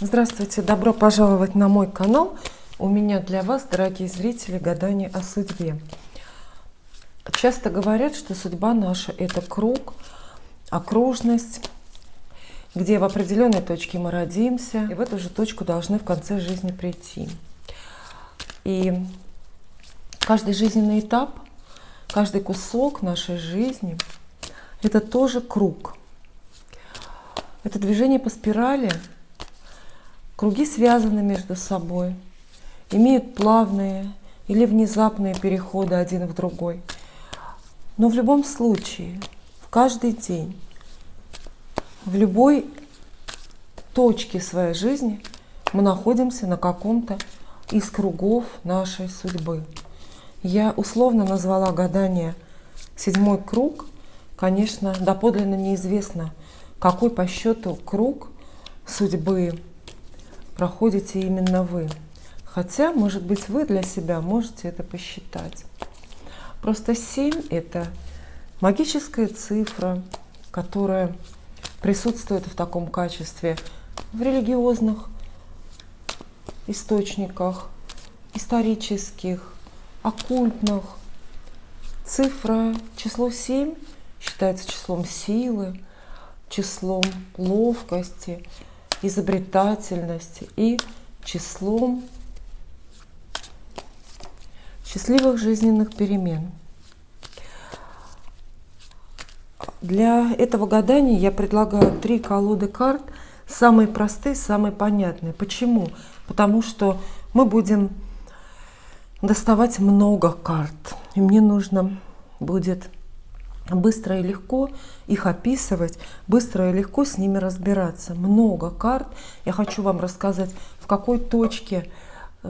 Здравствуйте, добро пожаловать на мой канал. У меня для вас, дорогие зрители, гадание о судьбе. Часто говорят, что судьба наша – это круг, окружность, где в определенной точке мы родимся, и в эту же точку должны в конце жизни прийти. И каждый жизненный этап, каждый кусок нашей жизни – это тоже круг. Это движение по спирали. Круги связаны между собой, имеют плавные или внезапные переходы один в другой. Но в любом случае, в каждый день, в любой точке своей жизни мы находимся на каком-то из кругов нашей судьбы. Я условно назвала гадание «Седьмой круг». Конечно, доподлинно неизвестно, какой по счету круг судьбы проходите именно вы. Хотя, может быть, вы для себя можете это посчитать. Просто 7 – это магическая цифра, которая присутствует в таком качестве в религиозных источниках, исторических, оккультных. Цифра, число 7 считается числом силы, числом ловкости, изобретательности и числом счастливых жизненных перемен. Для этого гадания я предлагаю 3 колоды карт, самые простые, самые понятные. Почему? Потому что мы будем доставать много карт, и мне нужно будет быстро и легко их описывать, быстро и легко с ними разбираться. Много карт. Я хочу вам рассказать, в какой точке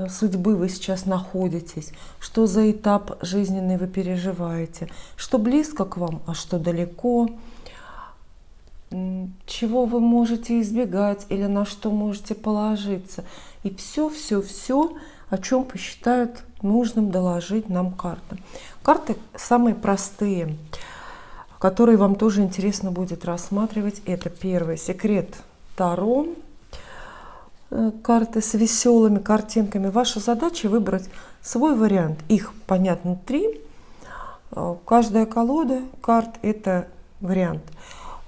судьбы вы сейчас находитесь, что за этап жизненный вы переживаете, что близко к вам, а что далеко, чего вы можете избегать или на что можете положиться. И все, о чем посчитают нужным доложить нам карты. Карты самые простые, которые вам тоже интересно будет рассматривать. Это первый секрет Таро. Карты с веселыми картинками. Ваша задача выбрать свой вариант. Их, понятно, 3. Каждая колода карт – это вариант.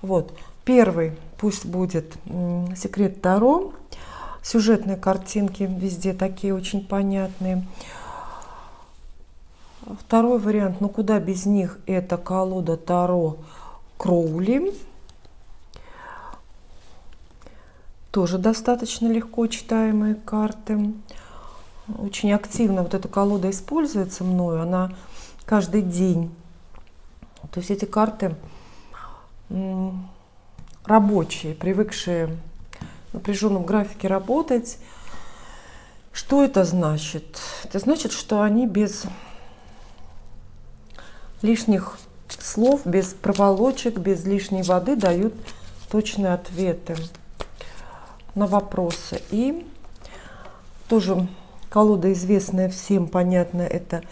Вот. Первый пусть будет секрет Таро. Сюжетные картинки везде такие очень понятные. Второй вариант, ну куда без них, это колода Таро Кроули. Тоже достаточно легко читаемые карты. Очень активно вот эта колода используется мною, она каждый день. То есть эти карты рабочие, привыкшие в напряженном графике работать. Что это значит? Это значит, что они без лишних слов, без проволочек, без лишней воды дают точные ответы на вопросы. И тоже колода известная всем, понятная, это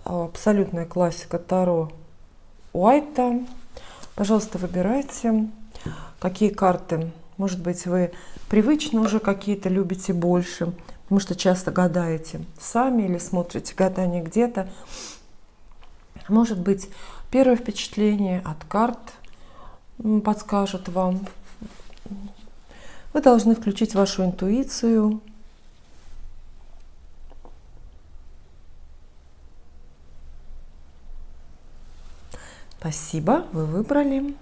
абсолютная классика Таро Уайта. Пожалуйста, выбирайте, какие карты. Может быть, вы привычно уже какие-то любите больше, потому что часто гадаете сами или смотрите гадание где-то. Может быть, первое впечатление от карт подскажет вам. Вы должны включить вашу интуицию. Спасибо, вы выбрали.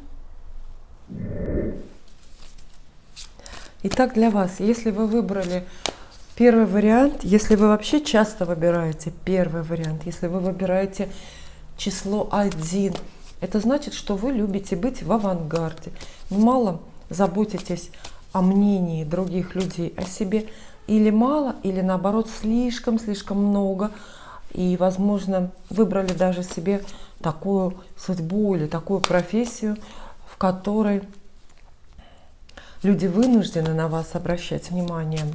Итак, для вас, если вы выбрали первый вариант, если вы вообще часто выбираете первый вариант, если вы выбираете число 1, это значит, что вы любите быть в авангарде. Вы мало заботитесь о мнении других людей о себе, или мало, или наоборот слишком много, и, возможно, выбрали даже себе такую судьбу или такую профессию, в которой люди вынуждены на вас обращать внимание.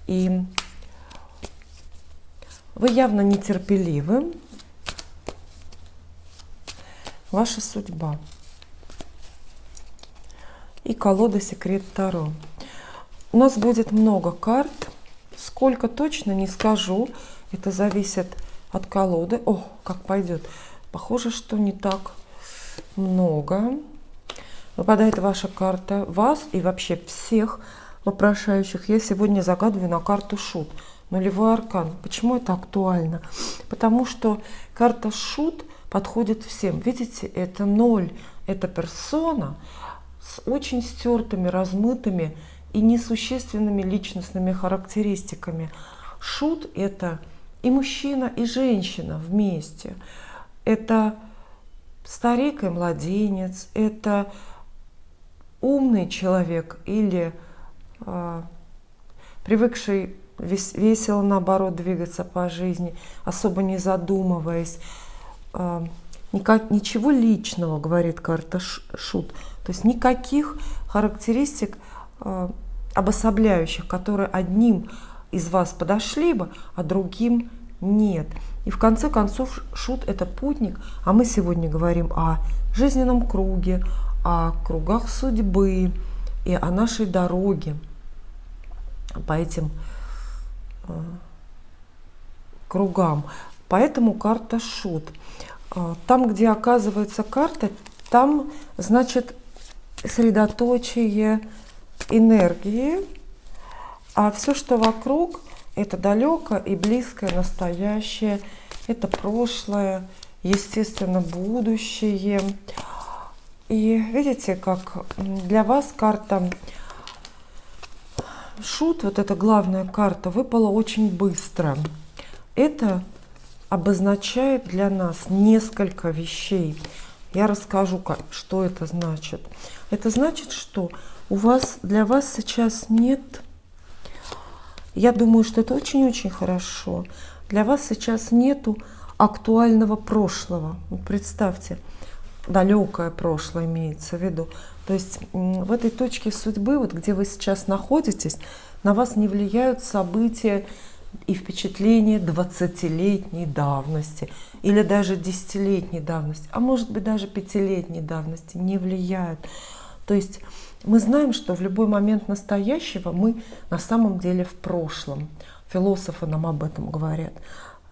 И вы явно нетерпеливы. Ваша судьба. И колода секрет Таро. У нас будет много карт. Сколько точно не скажу. Это зависит от колоды. О, как пойдет. Похоже, что не так много. Выпадает ваша карта. Вас и вообще всех вопрошающих я сегодня загадываю на карту Шут. Нулевой аркан. Почему это актуально? Потому что карта Шут подходит всем. Видите, это 0. Это персона с очень стертыми, размытыми и несущественными личностными характеристиками. Шут — это и мужчина, и женщина вместе. Это старик и младенец. Это умный человек или привыкший весело, наоборот, двигаться по жизни, особо не задумываясь. Ничего личного, говорит карта Шут. То есть никаких характеристик обособляющих, которые одним из вас подошли бы, а другим нет. И в конце концов Шут — это путник, а мы сегодня говорим о жизненном круге, о кругах судьбы и о нашей дороге по этим кругам. Поэтому карта Шут. Там, где оказывается карта, там, значит, средоточие энергии, а все, что вокруг, это далекое и близкое настоящее, это прошлое, естественно, будущее. И видите, как для вас карта Шут, вот эта главная карта, выпала очень быстро. Это обозначает для нас несколько вещей. Я расскажу, что это значит. Это значит, что для вас сейчас нет, я думаю, что это очень-очень хорошо, для вас сейчас нету актуального прошлого. Представьте, далекое прошлое имеется в виду. То есть в этой точке судьбы, вот где вы сейчас находитесь, на вас не влияют события и впечатления 20-летней давности или даже 10-летней давности, а может быть даже 5-летней давности, не влияют. То есть мы знаем, что в любой момент настоящего мы на самом деле в прошлом. Философы нам об этом говорят.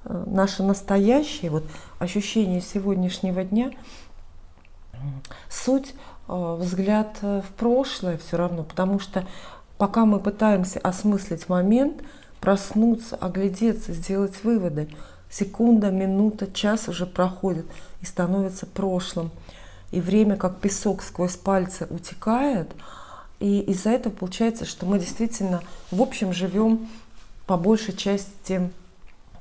Наше настоящее, вот ощущение сегодняшнего дня, суть, взгляд в прошлое все равно, потому что пока мы пытаемся осмыслить момент, проснуться, оглядеться, сделать выводы, секунда, минута, час уже проходит и становится прошлым. И время, как песок, сквозь пальцы утекает. И из-за этого получается, что мы действительно, в общем, живем по большей части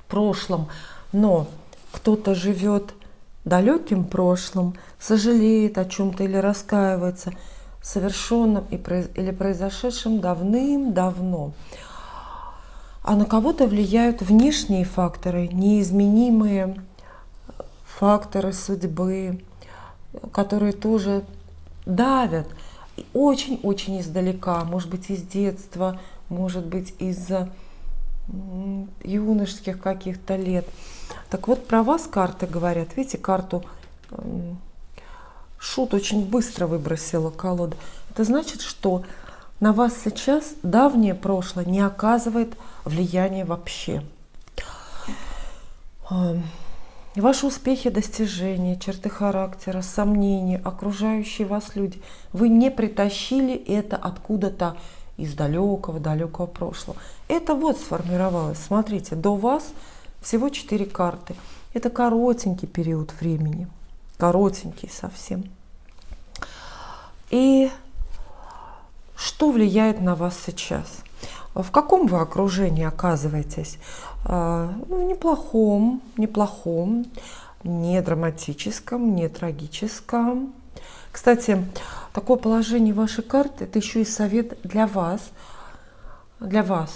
прошлым. Но кто-то живет далеким прошлым, сожалеет о чем-то или раскаивается, совершенном или произошедшем давным-давно. А на кого-то влияют внешние факторы, неизменимые факторы судьбы, которые тоже давят очень-очень издалека, может быть, из детства, может быть, из юношеских каких-то лет. Так вот, про вас карты говорят. Видите, карту Шут очень быстро выбросила колода. Это значит, что на вас сейчас давнее прошлое не оказывает влияния вообще. Ваши успехи, достижения, черты характера, сомнения, окружающие вас люди, вы не притащили это откуда-то из далекого прошлого. Это вот сформировалось. Смотрите, до вас всего 4 карты. Это коротенький период времени. Коротенький совсем. И что влияет на вас сейчас? В каком вы окружении оказываетесь? Неплохом, не драматическом, не трагическом. Кстати, такое положение вашей карты — это еще и совет для вас. Для вас.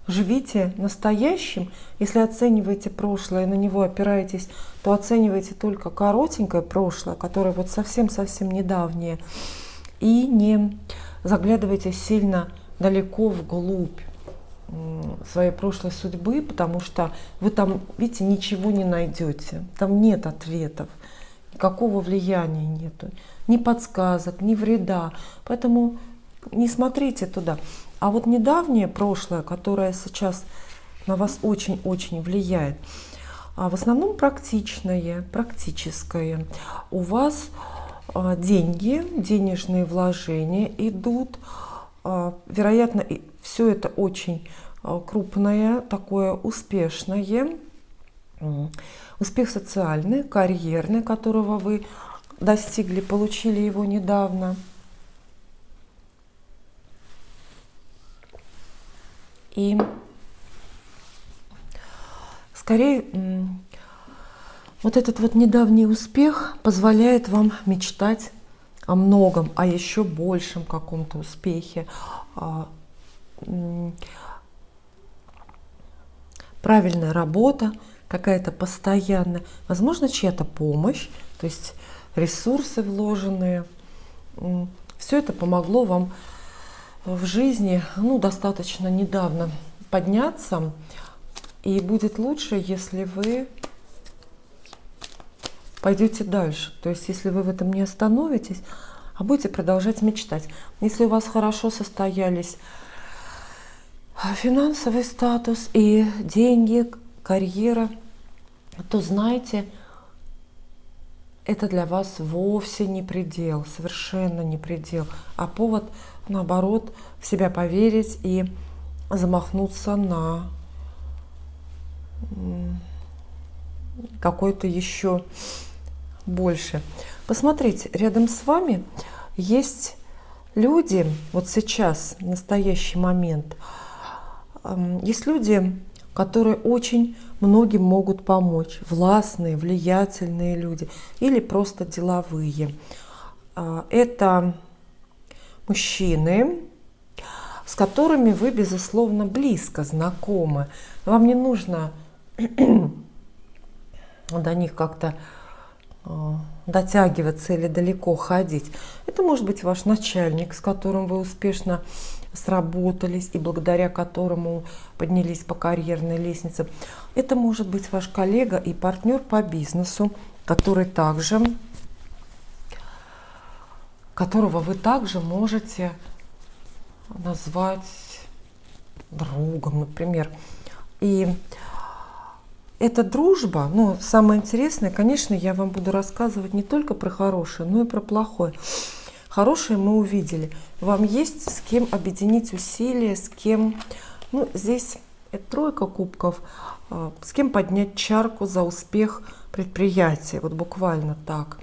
Живите настоящим. Если оцениваете прошлое, на него опираетесь, то оценивайте только коротенькое прошлое, которое вот совсем-совсем недавнее. И не заглядывайте сильно далеко вглубь своей прошлой судьбы, потому что вы там, видите, ничего не найдете. Там нет ответов, никакого влияния нету, ни подсказок, ни вреда. Поэтому не смотрите туда. А вот недавнее прошлое, которое сейчас на вас очень-очень влияет, в основном практичное, практическое. У вас деньги, денежные вложения идут. Вероятно, все это очень крупное, такое успешное. Успех социальный, карьерный, которого вы достигли, получили его недавно. И скорее вот этот вот недавний успех позволяет вам мечтать о многом, о еще большем каком-то успехе. Правильная работа, какая-то постоянная, возможно, чья-то помощь, то есть ресурсы вложенные. Все это помогло вам в жизни, достаточно недавно подняться. И будет лучше, если вы пойдете дальше. То есть, если вы в этом не остановитесь, а будете продолжать мечтать. Если у вас хорошо состоялись финансовый статус и деньги, карьера, то знайте, это для вас вовсе не предел, совершенно не предел, а повод, наоборот, в себя поверить и замахнуться на какой-то еще больше. Посмотрите, рядом с вами есть люди, вот сейчас, в настоящий момент, есть люди, которые очень многим могут помочь, властные, влиятельные люди или просто деловые. Это мужчины, с которыми вы, безусловно, близко знакомы. Вам не нужно до них как-то дотягиваться или далеко ходить. Это может быть ваш начальник, с которым вы успешно сработались и благодаря которому поднялись по карьерной лестнице. Это может быть ваш коллега и партнер по бизнесу, которого вы также можете назвать другом, например. И эта дружба, самое интересное, конечно, я вам буду рассказывать не только про хорошее, но и про плохое. Хорошее мы увидели. Вам есть с кем объединить усилия, с кем, здесь это тройка кубков, с кем поднять чарку за успех предприятия, вот буквально так.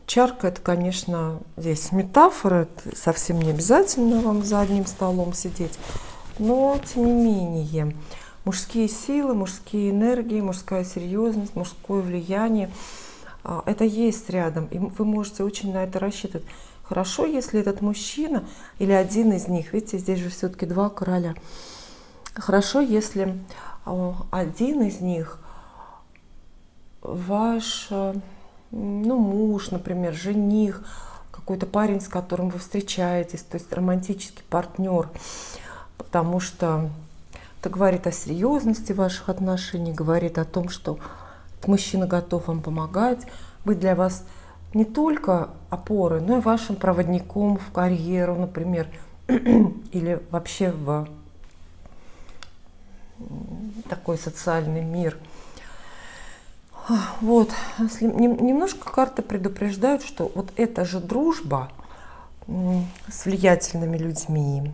Чарка — это, конечно, здесь метафора, это совсем не обязательно вам за одним столом сидеть, но тем не менее мужские силы, мужские энергии, мужская серьезность, мужское влияние — это есть рядом, и вы можете очень на это рассчитывать. Хорошо, если этот мужчина или один из них, видите, здесь же все-таки два короля. Хорошо, если один из них ваш муж, например, жених, какой-то парень, с которым вы встречаетесь, то есть романтический партнер, потому что это говорит о серьезности ваших отношений, говорит о том, что мужчина готов вам помогать, быть для вас не только опорой, но и вашим проводником в карьеру, например, или вообще в такой социальный мир. Вот, немножко карты предупреждают, что вот эта же дружба с влиятельными людьми,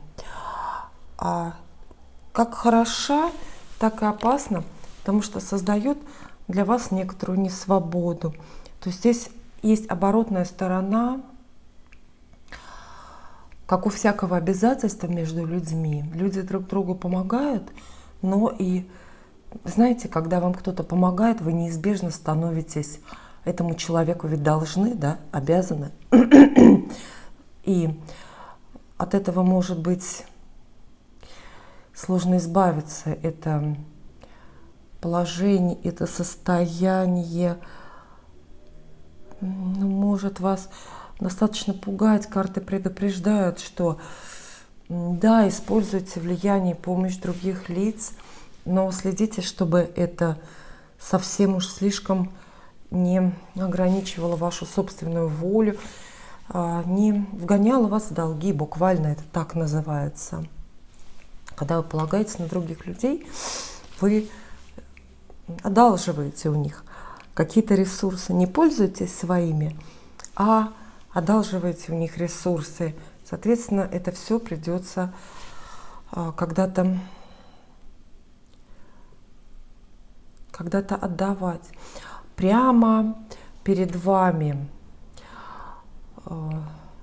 как хороша, так и опасна, потому что создает для вас некоторую несвободу. То есть здесь есть оборотная сторона, как у всякого обязательства между людьми. Люди друг другу помогают, но и, знаете, когда вам кто-то помогает, вы неизбежно становитесь этому человеку, ведь должны, да, обязаны. И от этого может быть сложно избавиться. Это положение, это состояние может вас достаточно пугать. Карты предупреждают, что да, используйте влияние и помощь других лиц, но следите, чтобы это совсем уж слишком не ограничивало вашу собственную волю, не вгоняла вас в долги, буквально это так называется. Когда вы полагаетесь на других людей, вы одалживаете у них какие-то ресурсы, не пользуетесь своими, а одалживаете у них ресурсы. Соответственно, это все придется когда-то отдавать. Прямо перед вами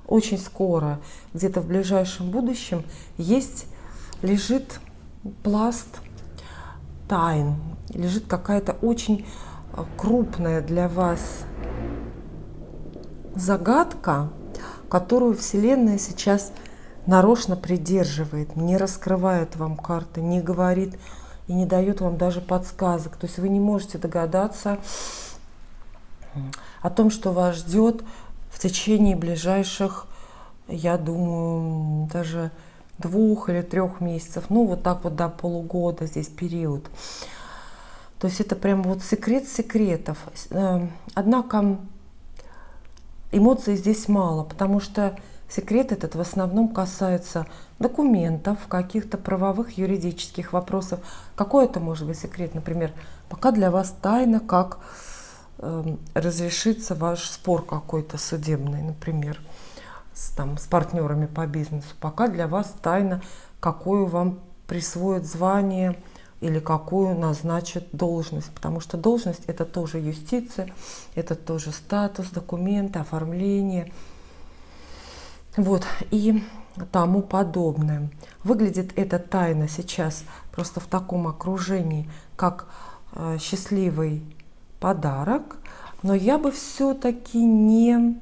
очень скоро, где-то в ближайшем будущем, лежит пласт тайн, лежит какая-то очень крупная для вас загадка, которую Вселенная сейчас нарочно придерживает, не раскрывает вам карты, не говорит и не дает вам даже подсказок. То есть вы не можете догадаться о том, что вас ждет в течение ближайших, я думаю, даже 2 или 3 месяцев, ну вот так вот до полугода здесь период. То есть это прям вот секрет секретов. Однако эмоций здесь мало, потому что секрет этот в основном касается документов, каких-то правовых, юридических вопросов. Какой это может быть секрет? Например, пока для вас тайна, как разрешится ваш спор какой-то судебный, например, с партнерами по бизнесу. Пока для вас тайна, какую вам присвоят звание или какую назначат должность. Потому что должность — это тоже юстиция, это тоже статус, документы, оформление. Вот, и тому подобное. Выглядит эта тайна сейчас просто в таком окружении, как счастливый подарок, но я бы все-таки не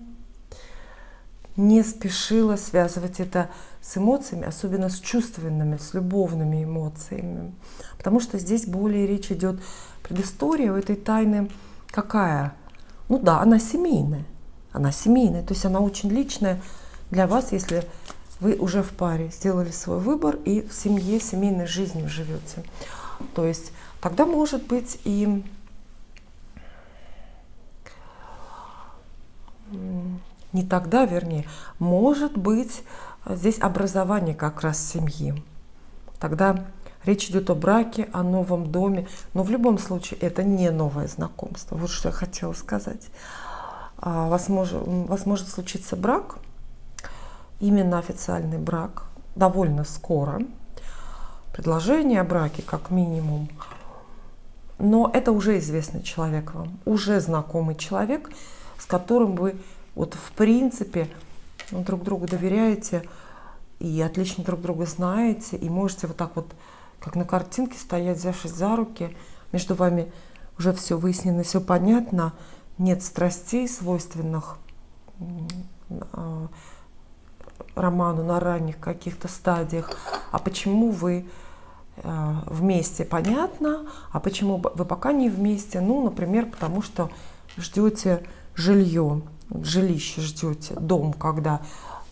спешила связывать это с эмоциями, особенно с чувственными, с любовными эмоциями. Потому что здесь более речь идет, предыстория у этой тайны какая? Ну да, она семейная. То есть она очень личная для вас, если вы уже в паре сделали свой выбор и в семье, семейной жизнью живете. То есть тогда может быть и не тогда, вернее, может быть здесь образование как раз семьи. Тогда речь идет о браке, о новом доме, но в любом случае это не новое знакомство. Вот что я хотела сказать. У вас может случиться брак, именно официальный брак, довольно скоро. Предложение о браке как минимум. Но это уже известный человек вам, уже знакомый человек, с которым вы вот в принципе друг другу доверяете и отлично друг друга знаете, и можете вот так вот, как на картинке, стоять, взявшись за руки. Между вами уже все выяснено, все понятно, нет страстей, свойственных роману на ранних каких-то стадиях. А почему вы вместе, понятно, а почему вы пока не вместе? Ну, например, потому что ждете жилье, жилище ждете, дом, когда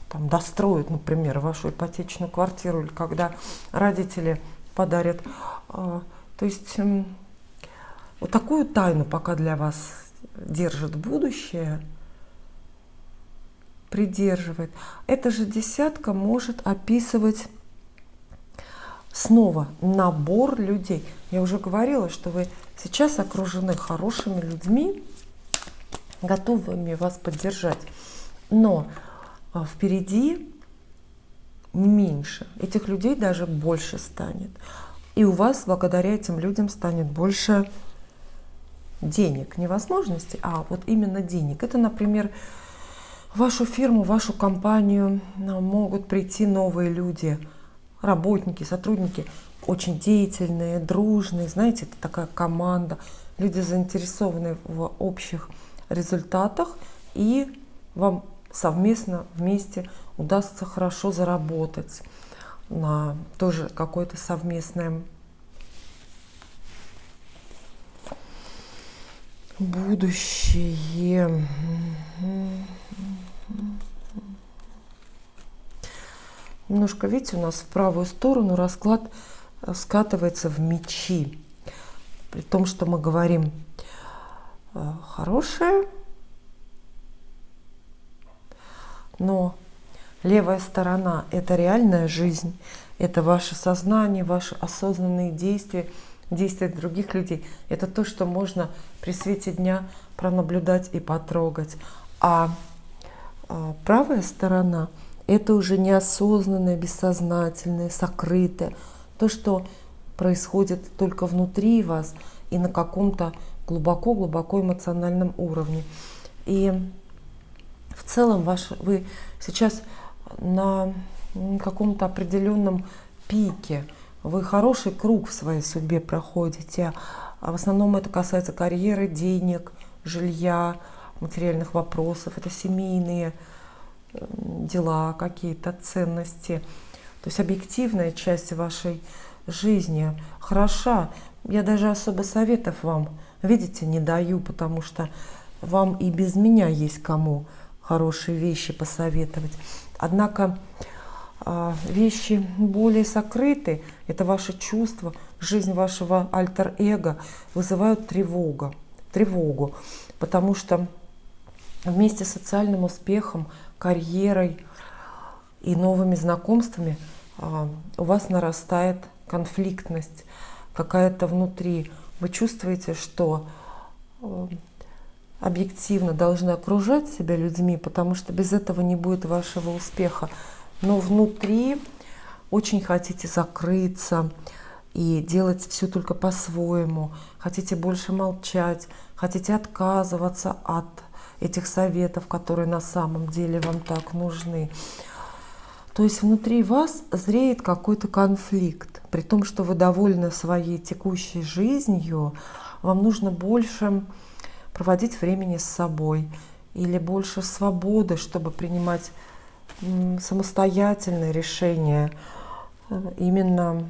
там достроят, например, вашу ипотечную квартиру, или когда родители подарят. То есть вот такую тайну пока для вас держит будущее, придерживает. Эта же десятка может описывать снова набор людей. Я уже говорила, что вы сейчас окружены хорошими людьми, готовыми вас поддержать. Но впереди меньше. Этих людей даже больше станет. И у вас благодаря этим людям станет больше денег. Не возможностей, а вот именно денег. Это, например, в вашу фирму, в вашу компанию могут прийти новые люди, работники, сотрудники, очень деятельные, дружные. Знаете, это такая команда. Люди заинтересованы в общих результатах, и вам совместно вместе удастся хорошо заработать на тоже какое-то совместное будущее. Немножко, видите, у нас в правую сторону расклад скатывается в мечи. При том, что мы говорим хорошее, Но левая сторона – это реальная жизнь, это ваше сознание, ваши осознанные действия, действия других людей. Это то, что можно при свете дня пронаблюдать и потрогать. А правая сторона – это уже неосознанное, бессознательное, сокрытое. То, что происходит только внутри вас и на каком-то глубоко-глубоко эмоциональном уровне. И в целом вы сейчас на каком-то определенном пике, вы хороший круг в своей судьбе проходите. В основном это касается карьеры, денег, жилья, материальных вопросов, это семейные дела, какие-то ценности. То есть объективная часть вашей жизни хороша. Я даже особо советов вам, видите, не даю, потому что вам и без меня есть кому хорошие вещи посоветовать. Однако вещи более сокрытые, это ваши чувства, жизнь вашего альтер-эго вызывают тревогу, потому что вместе с социальным успехом, карьерой и новыми знакомствами у вас нарастает конфликтность какая-то внутри. Вы чувствуете, что объективно должны окружать себя людьми, потому что без этого не будет вашего успеха. Но внутри очень хотите закрыться и делать все только по-своему. Хотите больше молчать, хотите отказываться от этих советов, которые на самом деле вам так нужны. То есть внутри вас зреет какой-то конфликт. При том, что вы довольны своей текущей жизнью, вам нужно больше проводить времени с собой или больше свободы, чтобы принимать самостоятельные решения, именно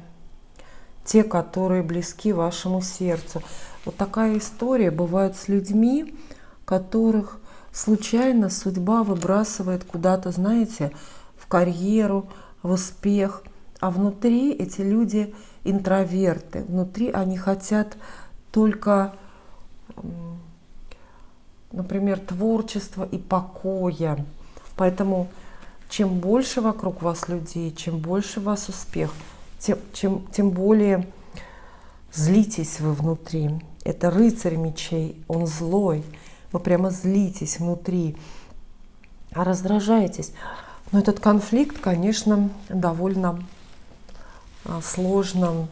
те, которые близки вашему сердцу. Вот такая история бывает с людьми, которых случайно судьба выбрасывает куда-то, знаете, в карьеру, в успех, а внутри эти люди интроверты, внутри они хотят только, например, творчества и покоя. Поэтому чем больше вокруг вас людей, чем больше у вас успех, тем более злитесь вы внутри. Это рыцарь мечей, он злой. Вы прямо злитесь внутри, раздражаетесь. Но этот конфликт, конечно, довольно сложно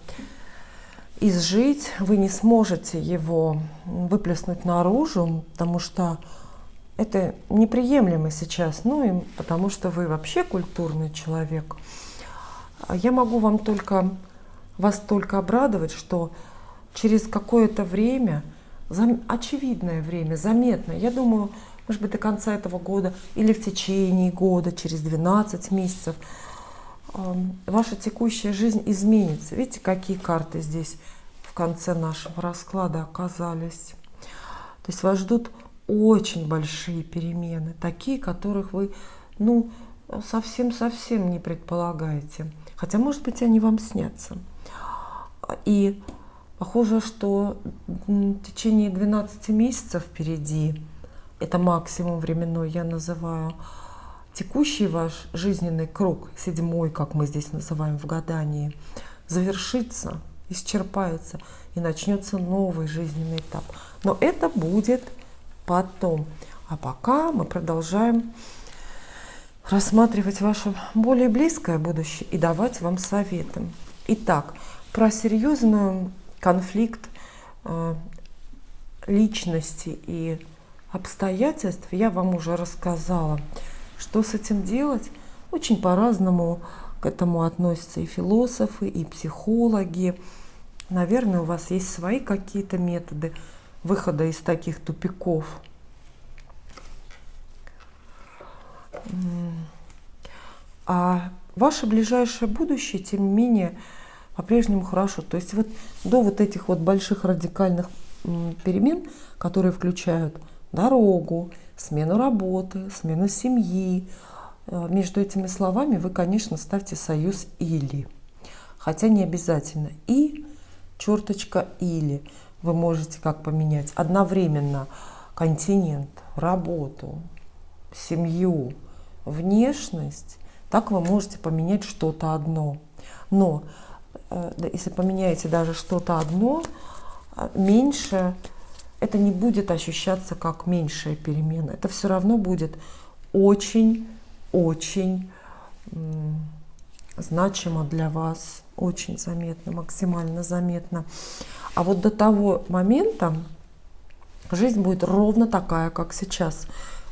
изжить. Вы не сможете его выплеснуть наружу, потому что это неприемлемо сейчас. Ну и потому что вы вообще культурный человек. Я могу вас только обрадовать, что через какое-то время, очевидное время, заметно, я думаю, может быть, до конца этого года или в течение года, через 12 месяцев, ваша текущая жизнь изменится. Видите, какие карты здесь в конце нашего расклада оказались. То есть вас ждут очень большие перемены, такие, которых вы, совсем-совсем не предполагаете. Хотя, может быть, они вам снятся. И похоже, что в течение 12 месяцев впереди, это максимум временной, я называю, текущий ваш жизненный круг, 7-й, как мы здесь называем в гадании, завершится, исчерпается, и начнется новый жизненный этап. Но это будет потом. А пока мы продолжаем рассматривать ваше более близкое будущее и давать вам советы. Итак, про серьезный конфликт личности и обстоятельств я вам уже рассказала. Что с этим делать? Очень по-разному к этому относятся и философы, и психологи. Наверное, у вас есть свои какие-то методы выхода из таких тупиков. А ваше ближайшее будущее, тем не менее, по-прежнему хорошо. То есть вот до вот этих вот больших радикальных перемен, которые включают дорогу, смену работы, смену семьи, между этими словами вы, конечно, ставьте союз «или». Хотя не обязательно. И, черточка «или». Вы можете как поменять одновременно континент, работу, семью, внешность, так вы можете поменять что-то одно. Но если поменяете даже что-то одно, меньше, это не будет ощущаться как меньшая перемена. Это все равно будет очень-очень значимо для вас, очень заметно, максимально заметно. А вот до того момента жизнь будет ровно такая, как сейчас,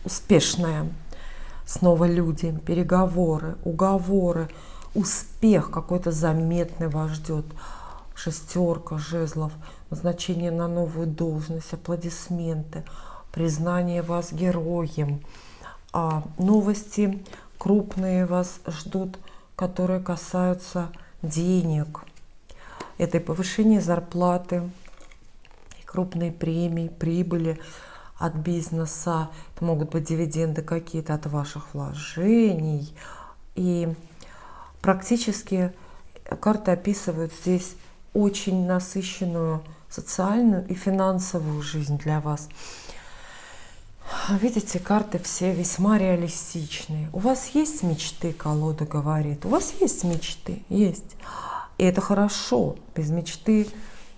успешная. Снова люди, переговоры, уговоры, успех какой-то заметный вас ждет. Шестерка жезлов, назначение на новую должность, аплодисменты, признание вас героем. Новости крупные вас ждут, которые касаются денег. Это и повышение зарплаты, и крупные премии, прибыли от бизнеса. Это могут быть дивиденды какие-то от ваших вложений. И практически карты описывают здесь очень насыщенную социальную и финансовую жизнь для вас. Видите, карты все весьма реалистичные. У вас есть мечты, колода говорит. У вас есть мечты? Есть. И это хорошо. Без мечты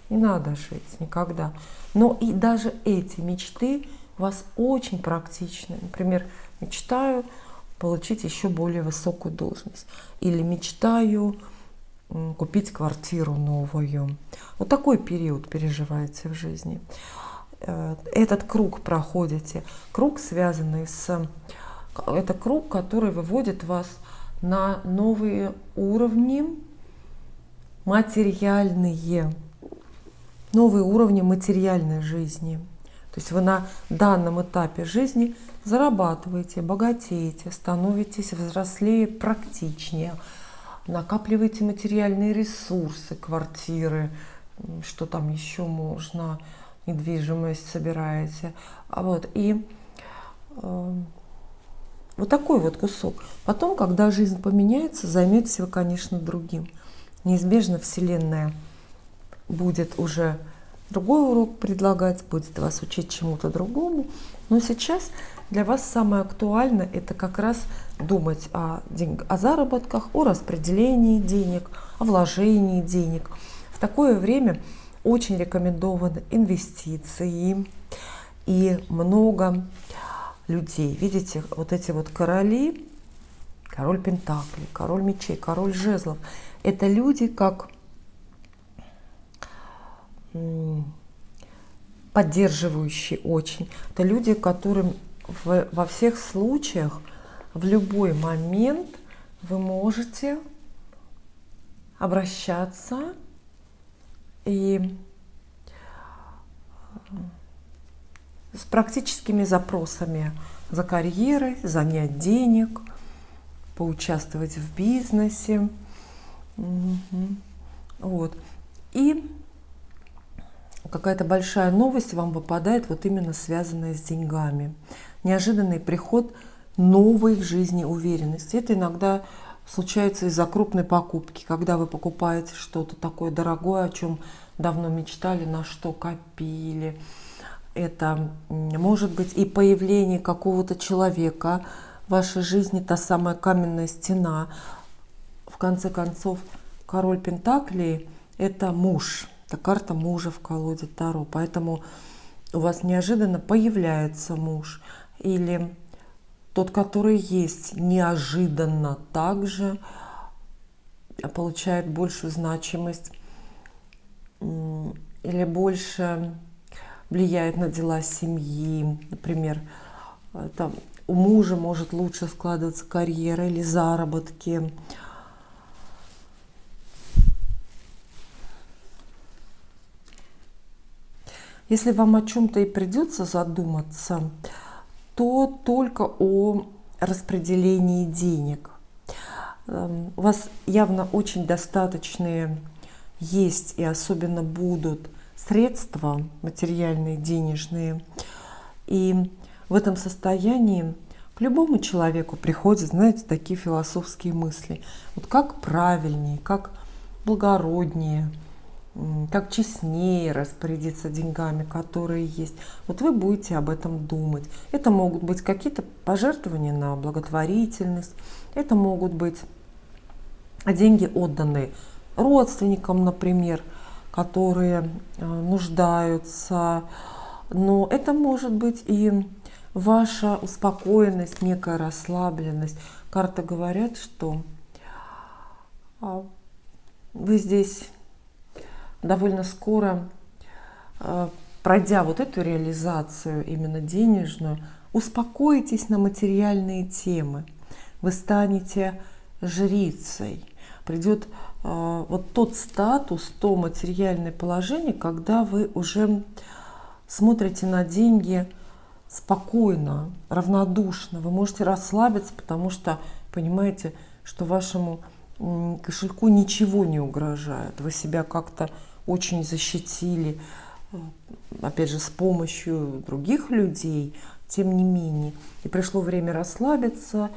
не надо жить никогда. Но и даже эти мечты у вас очень практичны. Например, мечтаю получить еще более высокую должность. Или мечтаю купить квартиру новую. Вот такой период переживаете в жизни. Этот круг проходите. Круг, связанный с... Это круг, который выводит вас на новые уровни материальные. Новые уровни материальной жизни. То есть вы на данном этапе жизни зарабатываете, богатеете, становитесь взрослее, практичнее, накапливаете материальные ресурсы, квартиры, что там еще можно, недвижимость собираете. Вот такой вот кусок. Потом, когда жизнь поменяется, займетесь вы, конечно, другим. Неизбежно Вселенная будет уже другой урок предлагать, будет вас учить чему-то другому. Но сейчас для вас самое актуальное — это как раз думать о заработках, о распределении денег, о вложении денег. В такое время очень рекомендованы инвестиции и много людей. Видите, вот эти вот короли, король пентаклей, король мечей, король жезлов — это люди как поддерживающие очень. Это люди, которым во всех случаях, в любой момент вы можете обращаться и с практическими запросами за карьерой, занять денег, поучаствовать в бизнесе. Вот. И какая-то большая новость вам выпадает, вот именно связанная с деньгами. Неожиданный приход новой в жизни уверенности. Это иногда случается из-за крупной покупки, когда вы покупаете что-то такое дорогое, о чем давно мечтали, на что копили. Это может быть и появление какого-то человека в вашей жизни, та самая каменная стена. В конце концов, король пентаклей — это муж. Это карта мужа в колоде Таро. Поэтому у вас неожиданно появляется муж. Или тот, который есть, неожиданно также получает большую значимость или больше влияет на дела семьи. Например, там у мужа может лучше складываться карьера или заработки. Если вам о чем-то и придется задуматься, то только о распределении денег. У вас явно очень достаточные есть и особенно будут средства материальные, денежные. И в этом состоянии к любому человеку приходят, знаете, такие философские мысли. Вот как правильнее, как благороднее как честнее распорядиться деньгами, которые есть. Вот вы будете об этом думать. Это могут быть какие-то пожертвования на благотворительность, это могут быть деньги, отданные родственникам, например, которые нуждаются. Но это может быть и ваша успокоенность, некая расслабленность. Карты говорят, что вы здесь довольно скоро, пройдя вот эту реализацию именно денежную, успокоитесь на материальные темы. Вы станете жрицей. Придет вот тот статус, то материальное положение, когда вы уже смотрите на деньги спокойно, равнодушно. Вы можете расслабиться, потому что понимаете, что вашему кошельку ничего не угрожает. Вы себя как-то очень защитили, опять же, с помощью других людей, тем не менее. И пришло время расслабиться,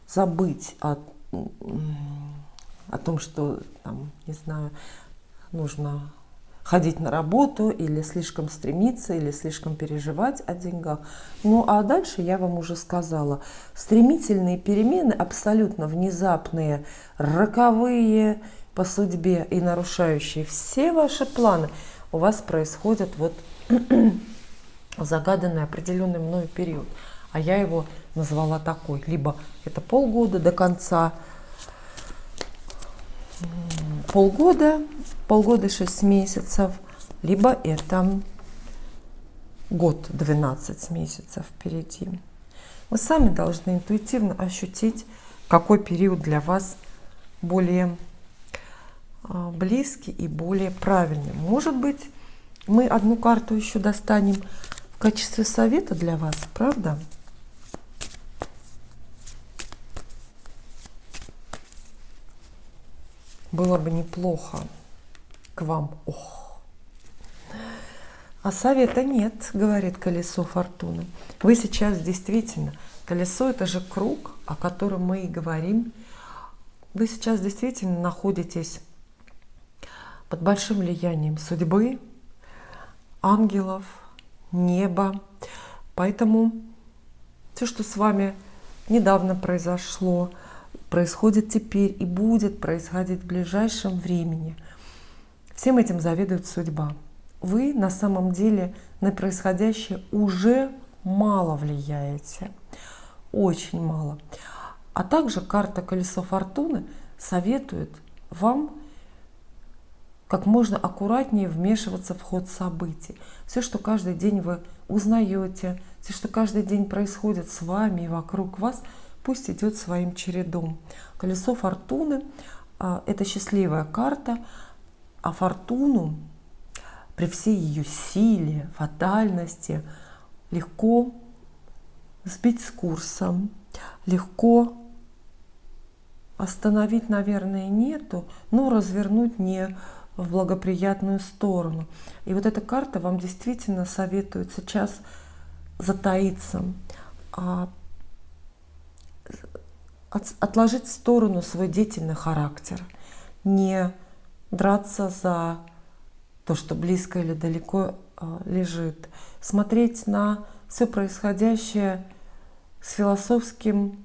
забыть о том, что, там, не знаю, нужно ходить на работу или слишком стремиться, или слишком переживать о деньгах. Ну а дальше я вам уже сказала. Стремительные перемены, абсолютно внезапные, роковые по судьбе и нарушающие все ваши планы, у вас происходят вот загаданный определенный мною период. А я его назвала такой. Либо это полгода до конца, полгода 6 месяцев, либо это год 12 месяцев впереди. Вы сами должны интуитивно ощутить, какой период для вас более близкий и более правильный. Может быть, мы одну карту еще достанем в качестве совета для вас, правда? Было бы неплохо к вам. Ох. А совета нет, говорит колесо фортуны. Вы сейчас действительно, колесо — это же круг, о котором мы и говорим. Вы сейчас действительно находитесь под большим влиянием судьбы, ангелов, неба. Поэтому все, что с вами недавно произошло, происходит теперь и будет происходить в ближайшем времени, всем этим заведует судьба. Вы на самом деле на происходящее уже мало влияете, очень мало. А также карта колесо фортуны советует вам как можно аккуратнее вмешиваться в ход событий. Все, что каждый день вы узнаете, все, что каждый день происходит с вами и вокруг вас, пусть идет своим чередом. Колесо фортуны – это счастливая карта, а фортуну при всей ее силе, фатальности легко сбить с курса, легко остановить, наверное, нету, но развернуть не в благоприятную сторону. И вот эта карта вам действительно советует сейчас затаиться, отложить в сторону свой деятельный характер, не драться за то, что близко или далеко лежит, смотреть на все происходящее с философским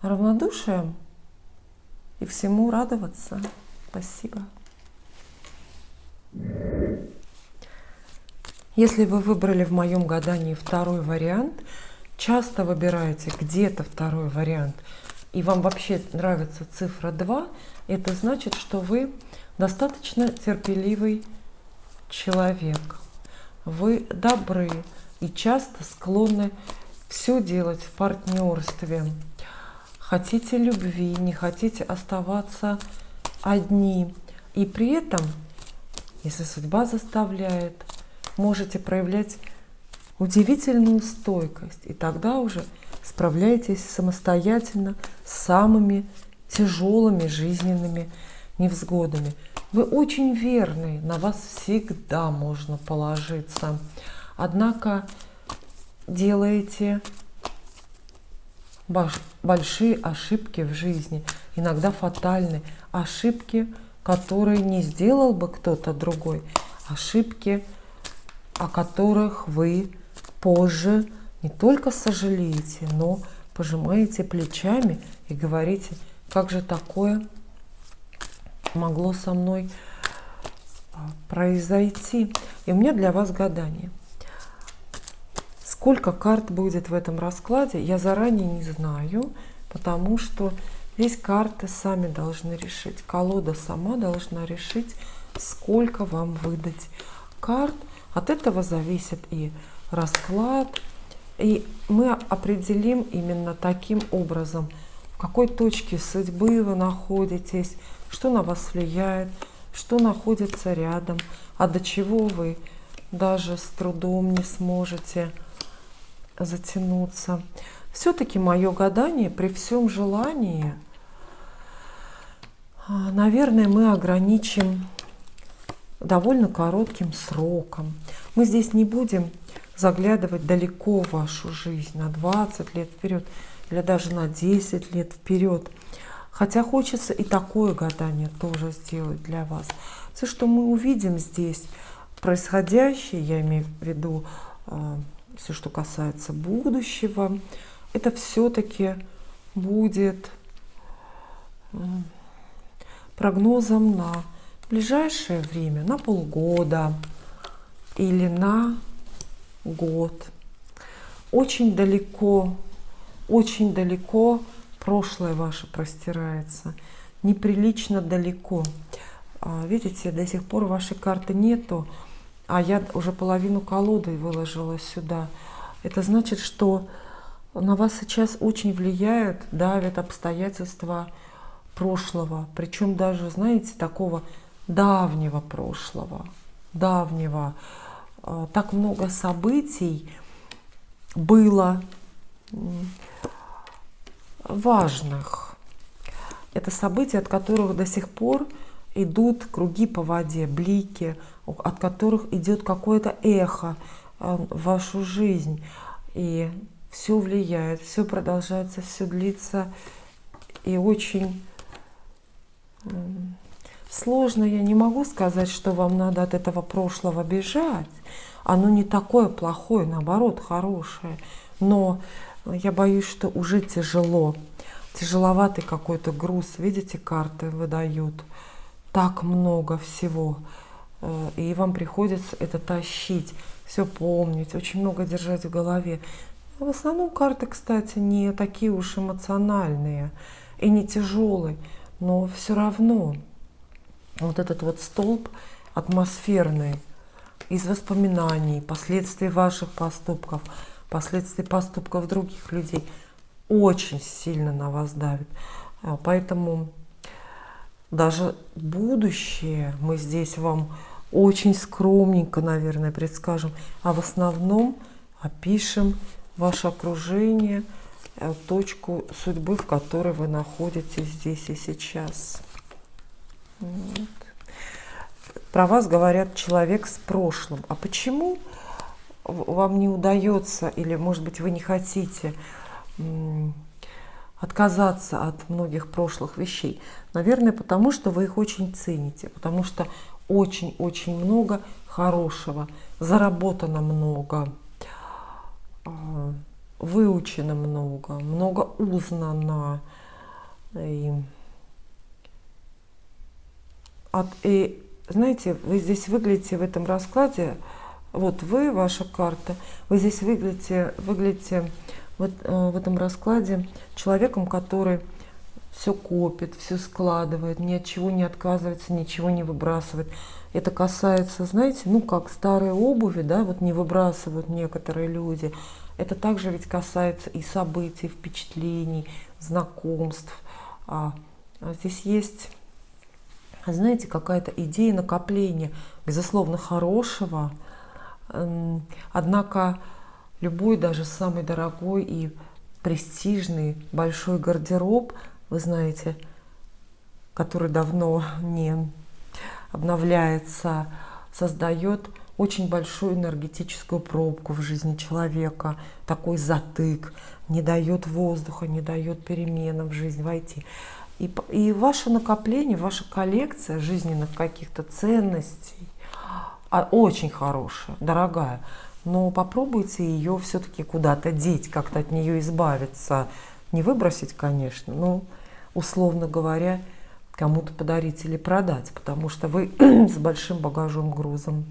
равнодушием и всему радоваться. Спасибо. Если вы выбрали в моем гадании второй вариант, часто выбираете где-то второй вариант, и вам вообще нравится цифра 2, это значит, что вы достаточно терпеливый человек. Вы добры и часто склонны все делать в партнерстве. Хотите любви, не хотите оставаться одни. И при этом, если судьба заставляет, можете проявлять удивительную стойкость. И тогда уже справляетесь самостоятельно с самыми тяжелыми жизненными невзгодами. Вы очень верный, на вас всегда можно положиться. Однако делаете большие ошибки в жизни, иногда фатальные ошибки которые не сделал бы кто-то другой, ошибки, о которых вы позже не только сожалеете, но пожимаете плечами и говорите, как же такое могло со мной произойти. И у меня для вас гадание. Сколько карт будет в этом раскладе, я заранее не знаю, потому что здесь карты сами должны решить. Колода сама должна решить, сколько вам выдать карт. От этого зависит и расклад. И мы определим именно таким образом, в какой точке судьбы вы находитесь, что на вас влияет, что находится рядом, а до чего вы даже с трудом не сможете затянуться. Все-таки мое гадание, при всем желании, наверное, мы ограничим довольно коротким сроком. Мы здесь не будем заглядывать далеко в вашу жизнь, на 20 лет вперед или даже на 10 лет вперед. Хотя хочется и такое гадание тоже сделать для вас. Все, что мы увидим здесь, происходящее, я имею в виду все, что касается будущего, это все-таки будет прогнозом на ближайшее время, на полгода или на год. Очень далеко прошлое ваше простирается, неприлично далеко. Видите, до сих пор вашей карты нету, а я уже половину колоды выложила сюда. Это значит, что на вас сейчас очень влияют, давят обстоятельства прошлого. Причем даже, знаете, такого давнего прошлого. Давнего. Так много событий было важных. Это события, от которых до сих пор идут круги по воде, блики, от которых идет какое-то эхо в вашу жизнь. И все влияет, все продолжается, все длится. И очень сложно, я не могу сказать, что вам надо от этого прошлого бежать. Оно не такое плохое, наоборот, хорошее. Но я боюсь, что уже тяжело. Тяжеловатый какой-то груз. Видите, карты выдают. Так много всего. И вам приходится это тащить, все помнить, очень много держать в голове. В основном карты, кстати, не такие уж эмоциональные и не тяжелые. Но все равно вот этот вот столб атмосферный из воспоминаний, последствий ваших поступков, последствий поступков других людей очень сильно на вас давит. Поэтому даже будущее мы здесь вам очень скромненько, наверное, предскажем, а в основном опишем ваше окружение, точку судьбы, в которой вы находитесь здесь и сейчас. Вот. Про вас говорят человек с прошлым. А почему вам не удается, или, может быть, вы не хотите отказаться от многих прошлых вещей? Наверное, потому что вы их очень цените, потому что очень-очень много хорошего, заработано много, выучено много, много узнано. И знаете, вы здесь выглядите в этом раскладе, вот вы, ваша карта, вы здесь выглядите вот, в этом раскладе человеком, который все копит, все складывает, ни от чего не отказывается, ничего не выбрасывает. Это касается, знаете, ну как старой обуви, да, вот не выбрасывают некоторые люди. Это также ведь касается и событий, впечатлений, знакомств. Здесь есть, знаете, какая-то идея накопления, безусловно, хорошего. Однако любой, даже самый дорогой и престижный большой гардероб, вы знаете, который давно не обновляется, создает очень большую энергетическую пробку в жизни человека, такой затык, не дает воздуха, не дает переменам в жизнь войти. И ваше накопление, ваша коллекция жизненных каких-то ценностей очень хорошая, дорогая. Но попробуйте ее все-таки куда-то деть, как-то от нее избавиться. Не выбросить, конечно, но, условно говоря, кому-то подарить или продать, потому что вы с большим багажом, грузом.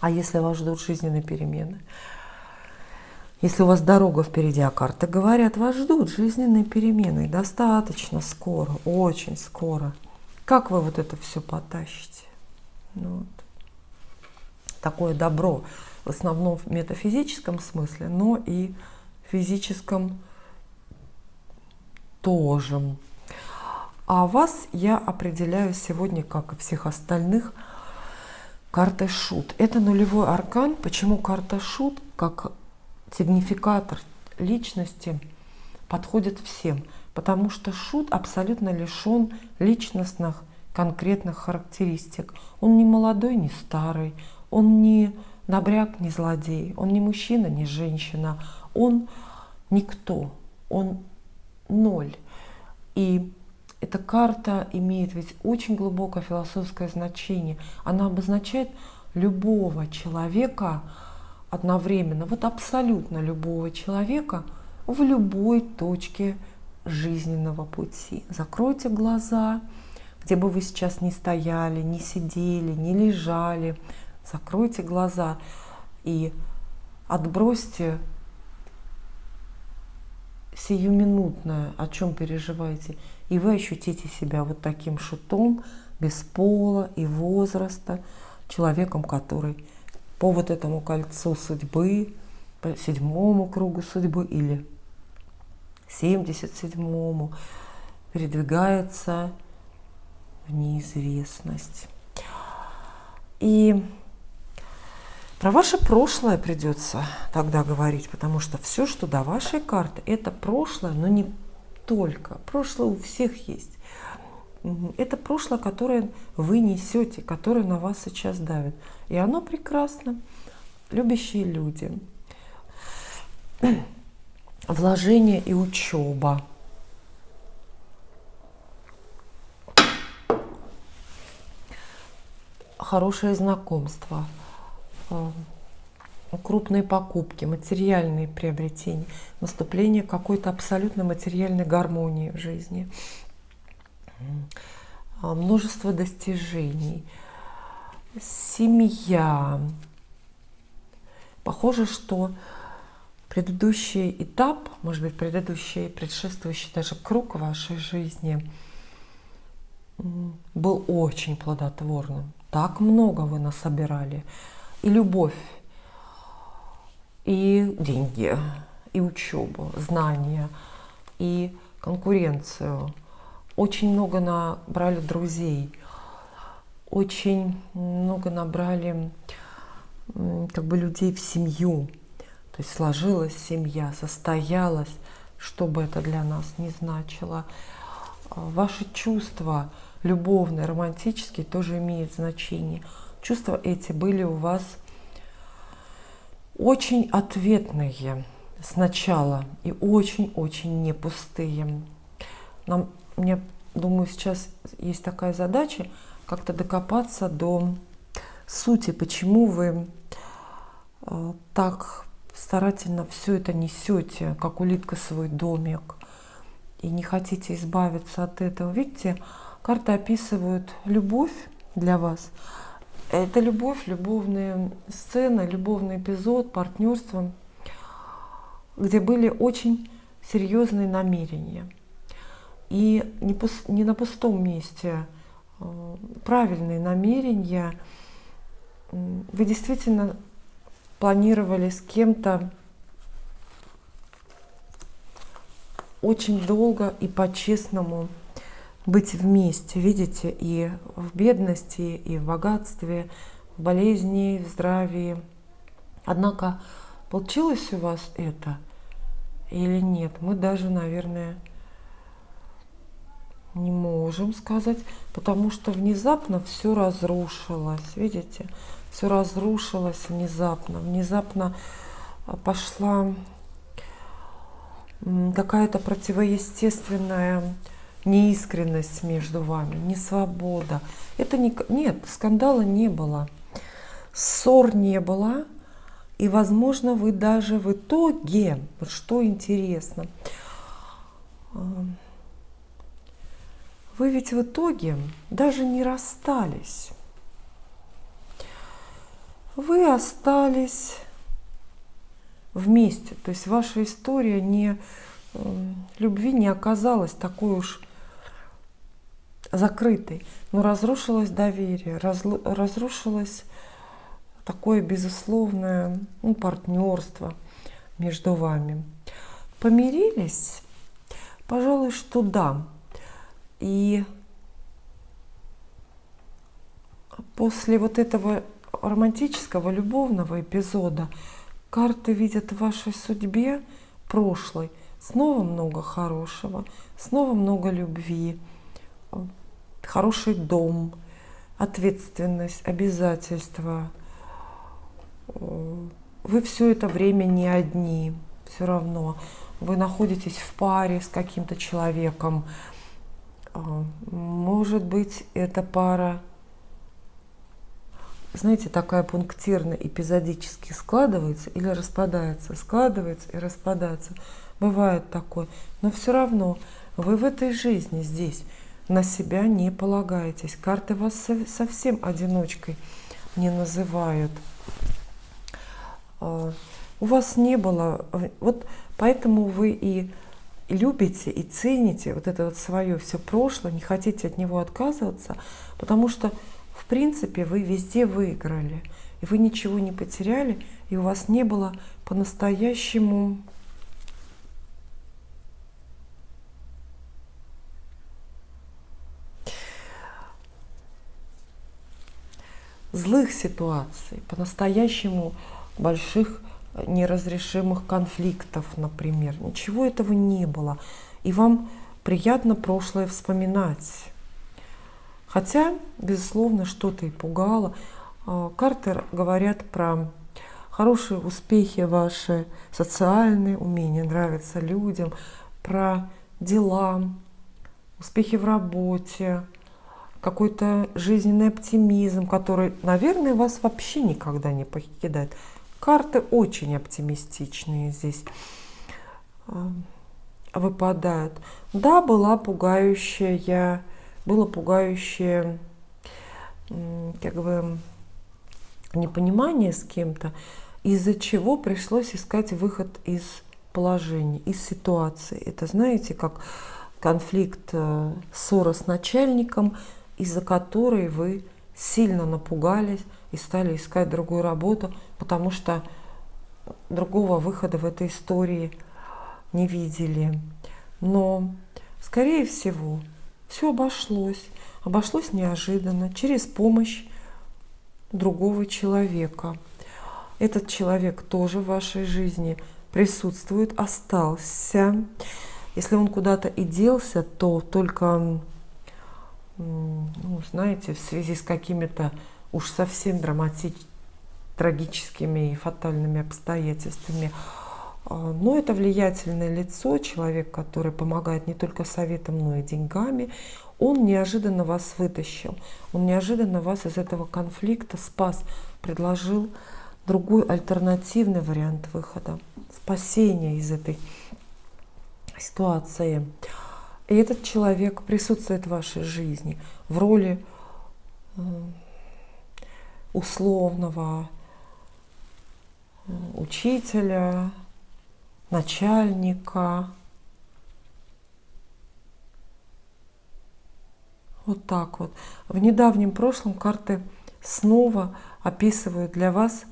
А если вас ждут жизненные перемены? Если у вас дорога впереди, а карты говорят, вас ждут жизненные перемены. Достаточно скоро, очень скоро. Как вы вот это все потащите? Ну, вот. Такое добро в основном в метафизическом смысле, но и в физическом тоже. А вас я определяю сегодня, как и всех остальных, картой Шут. Это нулевой аркан. Почему карта Шут, как сигнификатор личности, подходит всем? Потому что Шут абсолютно лишен личностных конкретных характеристик. Он не молодой, не старый, он не добряк, не злодей, он не мужчина, не женщина, он никто, он ноль. И эта карта имеет ведь очень глубокое философское значение. Она обозначает любого человека одновременно, вот абсолютно любого человека в любой точке жизненного пути. Закройте глаза, где бы вы сейчас ни стояли, ни сидели, ни лежали. Закройте глаза и отбросьте сиюминутное, о чем переживаете, и вы ощутите себя вот таким шутом, без пола и возраста, человеком, который по вот этому кольцу судьбы, по 7-му кругу судьбы или 77-му передвигается в неизвестность. И про ваше прошлое придется тогда говорить, потому что все, что до вашей карты, это прошлое, но не только. Прошлое у всех есть. Это прошлое, которое вы несете, которое на вас сейчас давит. И оно прекрасно. Любящие люди. Вложение и учеба. Хорошее знакомство. Крупные покупки, материальные приобретения, наступление какой-то абсолютно материальной гармонии в жизни, множество достижений, семья. Похоже, что предыдущий этап, может быть, предыдущий, предшествующий даже круг вашей жизни был очень плодотворным. Так много вы насобирали. И любовь, и деньги, и учебу, знания, и конкуренцию. Очень много набрали друзей, очень много набрали как бы людей в семью. То есть сложилась семья, состоялась, что бы это для нас ни значило. Ваши чувства любовные, романтические тоже имеют значение. Чувства эти были у вас очень ответные сначала и очень-очень не пустые. Мне, думаю, сейчас есть такая задача как-то докопаться до сути, почему вы так старательно все это несете, как улитка свой домик, и не хотите избавиться от этого. Видите, карты описывают любовь для вас. Это любовь, любовные сцены, любовный эпизод, партнерство, где были очень серьезные намерения. И не на пустом месте, правильные намерения. Вы действительно планировали с кем-то очень долго и по-честному быть вместе, видите, и в бедности, и в богатстве, в болезни, в здравии. Однако получилось у вас это или нет? Мы даже, наверное, не можем сказать, потому что внезапно все разрушилось, видите, все разрушилось внезапно. Внезапно пошла какая-то противоестественная неискренность между вами, не свобода. Это не, нет, скандала не было, ссор не было. И, возможно, вы даже в итоге, вот что интересно, вы ведь в итоге даже не расстались. Вы остались вместе. То есть ваша история любви не оказалась такой уж закрытой. Но разрушилось доверие, разрушилось такое безусловное партнерство между вами. Помирились? Пожалуй, что да. И после вот этого романтического, любовного эпизода карты видят в вашей судьбе прошлой снова много хорошего, снова много любви, хороший дом, ответственность, обязательства. Вы все это время не одни, все равно. Вы находитесь в паре с каким-то человеком. Может быть, эта пара, знаете, такая пунктирно, эпизодически складывается или распадается, складывается и распадается. Бывает такое. Но все равно вы в этой жизни здесь на себя не полагаетесь. Карты вас совсем одиночкой не называют. У вас не было, вот поэтому вы и любите, и цените вот это вот свое все прошлое, не хотите от него отказываться, потому что, в принципе, вы везде выиграли, и вы ничего не потеряли, и у вас не было по-настоящему злых ситуаций, по-настоящему больших неразрешимых конфликтов, например. Ничего этого не было. И вам приятно прошлое вспоминать. Хотя, безусловно, что-то и пугало. Карты говорят про хорошие успехи ваши, социальные умения, нравятся людям, про дела, успехи в работе, какой-то жизненный оптимизм, который, наверное, вас вообще никогда не покидает. Карты очень оптимистичные здесь выпадают. Да, было пугающее как бы непонимание с кем-то, из-за чего пришлось искать выход из положения, из ситуации. Это, знаете, как конфликт, ссора с начальником, из-за которой вы сильно напугались и стали искать другую работу, потому что другого выхода в этой истории не видели. Но, скорее всего, все обошлось неожиданно, через помощь другого человека. Этот человек тоже в вашей жизни присутствует, остался. Если он куда-то и делся, то только, знаете, в связи с какими-то уж совсем трагическими и фатальными обстоятельствами. Но это влиятельное лицо, человек, который помогает не только советом, но и деньгами. Он неожиданно вас вытащил, он неожиданно вас из этого конфликта спас, предложил другой альтернативный вариант выхода, спасения из этой ситуации. И этот человек присутствует в вашей жизни в роли условного учителя, начальника. Вот так вот. В недавнем прошлом карты снова описывают для вас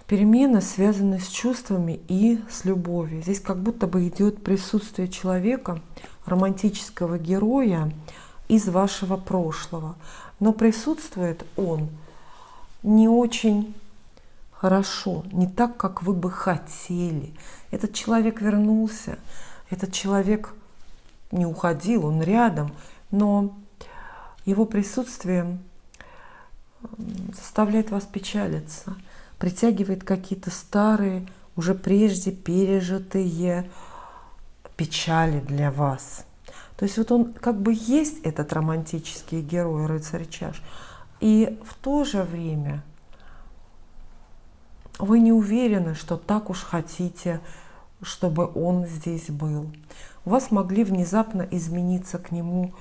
перемены, связанные с чувствами и с любовью. Здесь как будто бы идет присутствие человека, романтического героя из вашего прошлого. Но присутствует он не очень хорошо, не так, как вы бы хотели. Этот человек вернулся, этот человек не уходил, он рядом, но его присутствие заставляет вас печалиться, притягивает какие-то старые, уже прежде пережитые печали для вас. То есть вот он как бы есть этот романтический герой, рыцарь чаш, и в то же время вы не уверены, что так уж хотите, чтобы он здесь был. У вас могли внезапно измениться к нему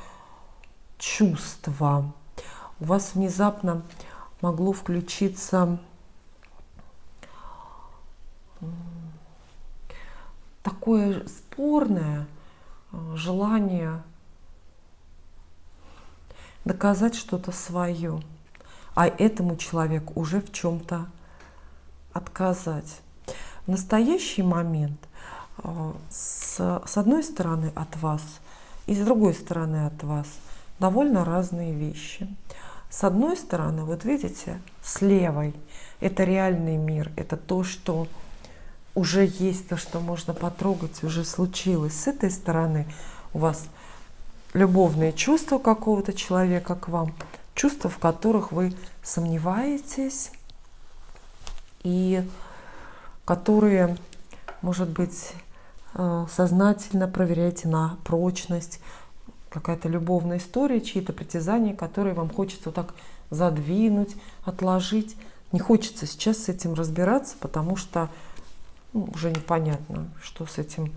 чувства. У вас внезапно могло включиться такое спорное желание доказать что-то свое, а этому человеку уже в чем-то отказать. В настоящий момент с одной стороны от вас и с другой стороны от вас довольно разные вещи. С одной стороны, вот видите, с левой это реальный мир, это то, что уже есть, то, что можно потрогать, уже случилось. С этой стороны у вас любовные чувства какого-то человека к вам, чувства, в которых вы сомневаетесь, и которые, может быть, сознательно проверяете на прочность, какая-то любовная история, чьи-то притязания, которые вам хочется вот так задвинуть, отложить. Не хочется сейчас с этим разбираться, потому что уже непонятно, что с этим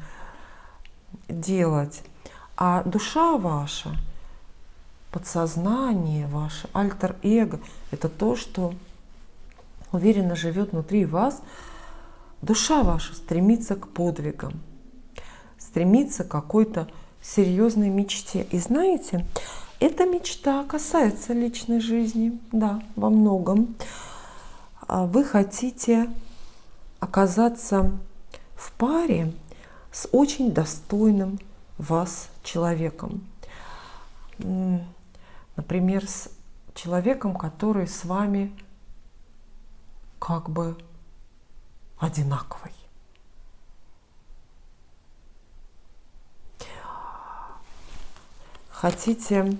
делать. А душа ваша, подсознание ваше, альтер-эго — это то, что уверенно живет внутри вас. Душа ваша стремится к подвигам, стремится к какой-то серьезной мечте. И знаете, эта мечта касается личной жизни, да, во многом. Вы хотите оказаться в паре с очень достойным вас человеком. Например, с человеком, который с вами как бы одинаковый. Хотите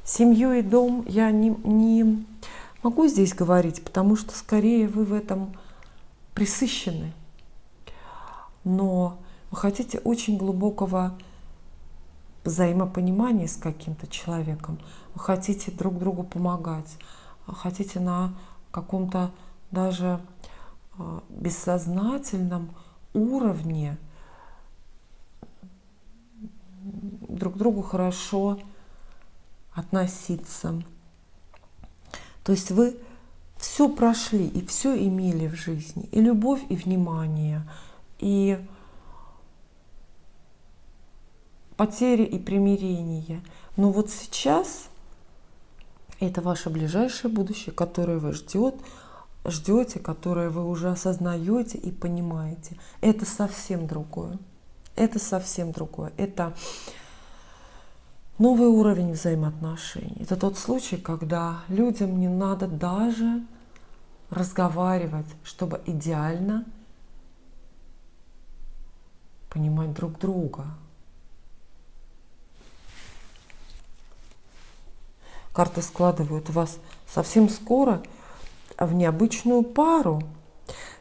семью и дом, я не могу здесь говорить, потому что скорее вы в этом пресыщены. Но вы хотите очень глубокого взаимопонимания с каким-то человеком, вы хотите друг другу помогать, вы хотите на каком-то даже бессознательном уровне друг к другу хорошо относиться. То есть вы все прошли и все имели в жизни, и любовь, и внимание, и потери, и примирение. Но вот сейчас это ваше ближайшее будущее, которое вы ждете, которое вы уже осознаете и понимаете. Это совсем другое. Это совсем другое. Это новый уровень взаимоотношений. Это тот случай, когда людям не надо даже разговаривать, чтобы идеально понимать друг друга. Карты складывают вас совсем скоро в необычную пару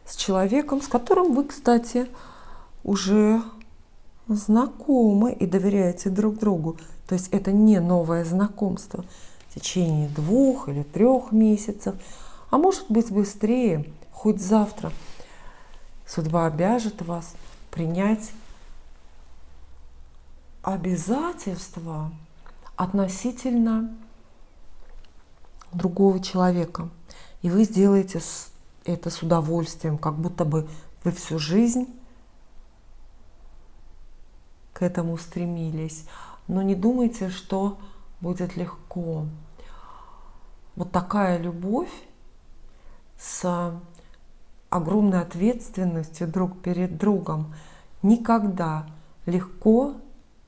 с человеком, с которым вы, кстати, уже знакомы и доверяете друг другу. То есть это не новое знакомство в течение 2 или 3 месяцев, а может быть быстрее, хоть завтра. Судьба обяжет вас принять обязательства относительно другого человека. И вы сделаете это с удовольствием, как будто бы вы всю жизнь к этому стремились. Но не думайте, что будет легко. Вот такая любовь с огромной ответственностью друг перед другом никогда легко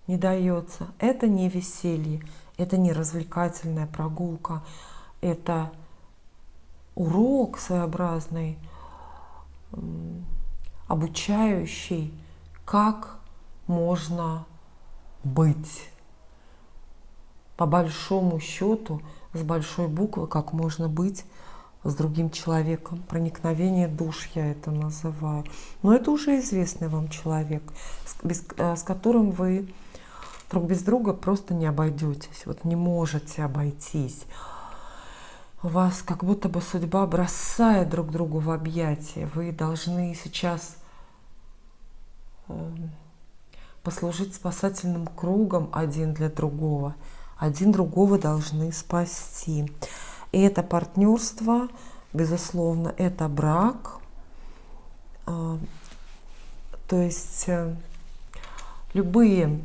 не дается. Это не веселье, это не развлекательная прогулка, это урок своеобразный, обучающий, как можно быть. По большому счету, с большой буквы, как можно быть с другим человеком, проникновение душ я это называю. Но это уже известный вам человек, с которым вы друг без друга просто не обойдетесь, вот не можете обойтись. У вас как будто бы судьба бросает друг другу в объятия. Вы должны сейчас послужить спасательным кругом один для другого. Один другого должны спасти. И это партнерство, безусловно, это брак. То есть любые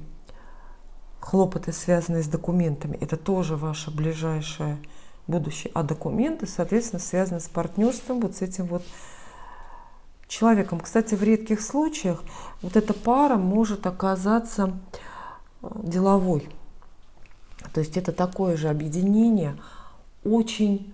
хлопоты, связанные с документами, это тоже ваше ближайшее будущее. А документы, соответственно, связаны с партнерством вот с этим вот человеком. Кстати, в редких случаях вот эта пара может оказаться деловой. То есть это такое же объединение, очень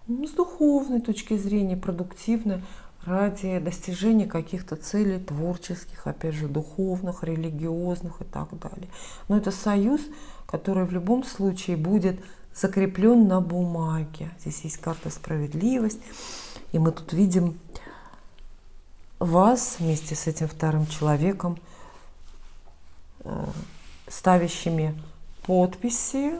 с духовной точки зрения продуктивное ради достижения каких-то целей творческих, опять же, духовных, религиозных и так далее. Но это союз, который в любом случае будет закреплен на бумаге. Здесь есть карта справедливость, и мы тут видим вас вместе с этим вторым человеком, ставящими подписи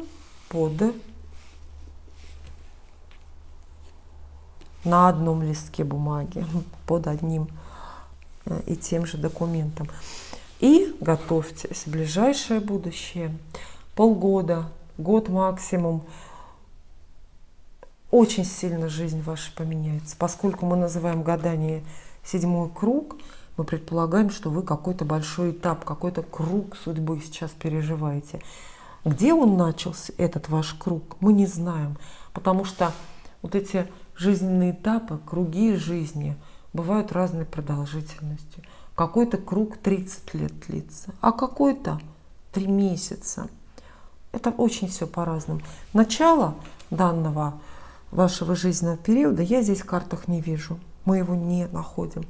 на одном листке бумаги, под одним и тем же документом. И готовьтесь, в ближайшее будущее, полгода, год максимум, очень сильно жизнь ваша поменяется. Поскольку мы называем гадание седьмой круг, мы предполагаем, что вы какой-то большой этап, какой-то круг судьбы сейчас переживаете. Где он начался, этот ваш круг, мы не знаем, потому что вот эти жизненные этапы, круги жизни бывают разной продолжительностью. Какой-то круг 30 лет длится, а какой-то 3 месяца. Это очень все по-разному. Начало данного вашего жизненного периода я здесь в картах не вижу. Мы его не находим.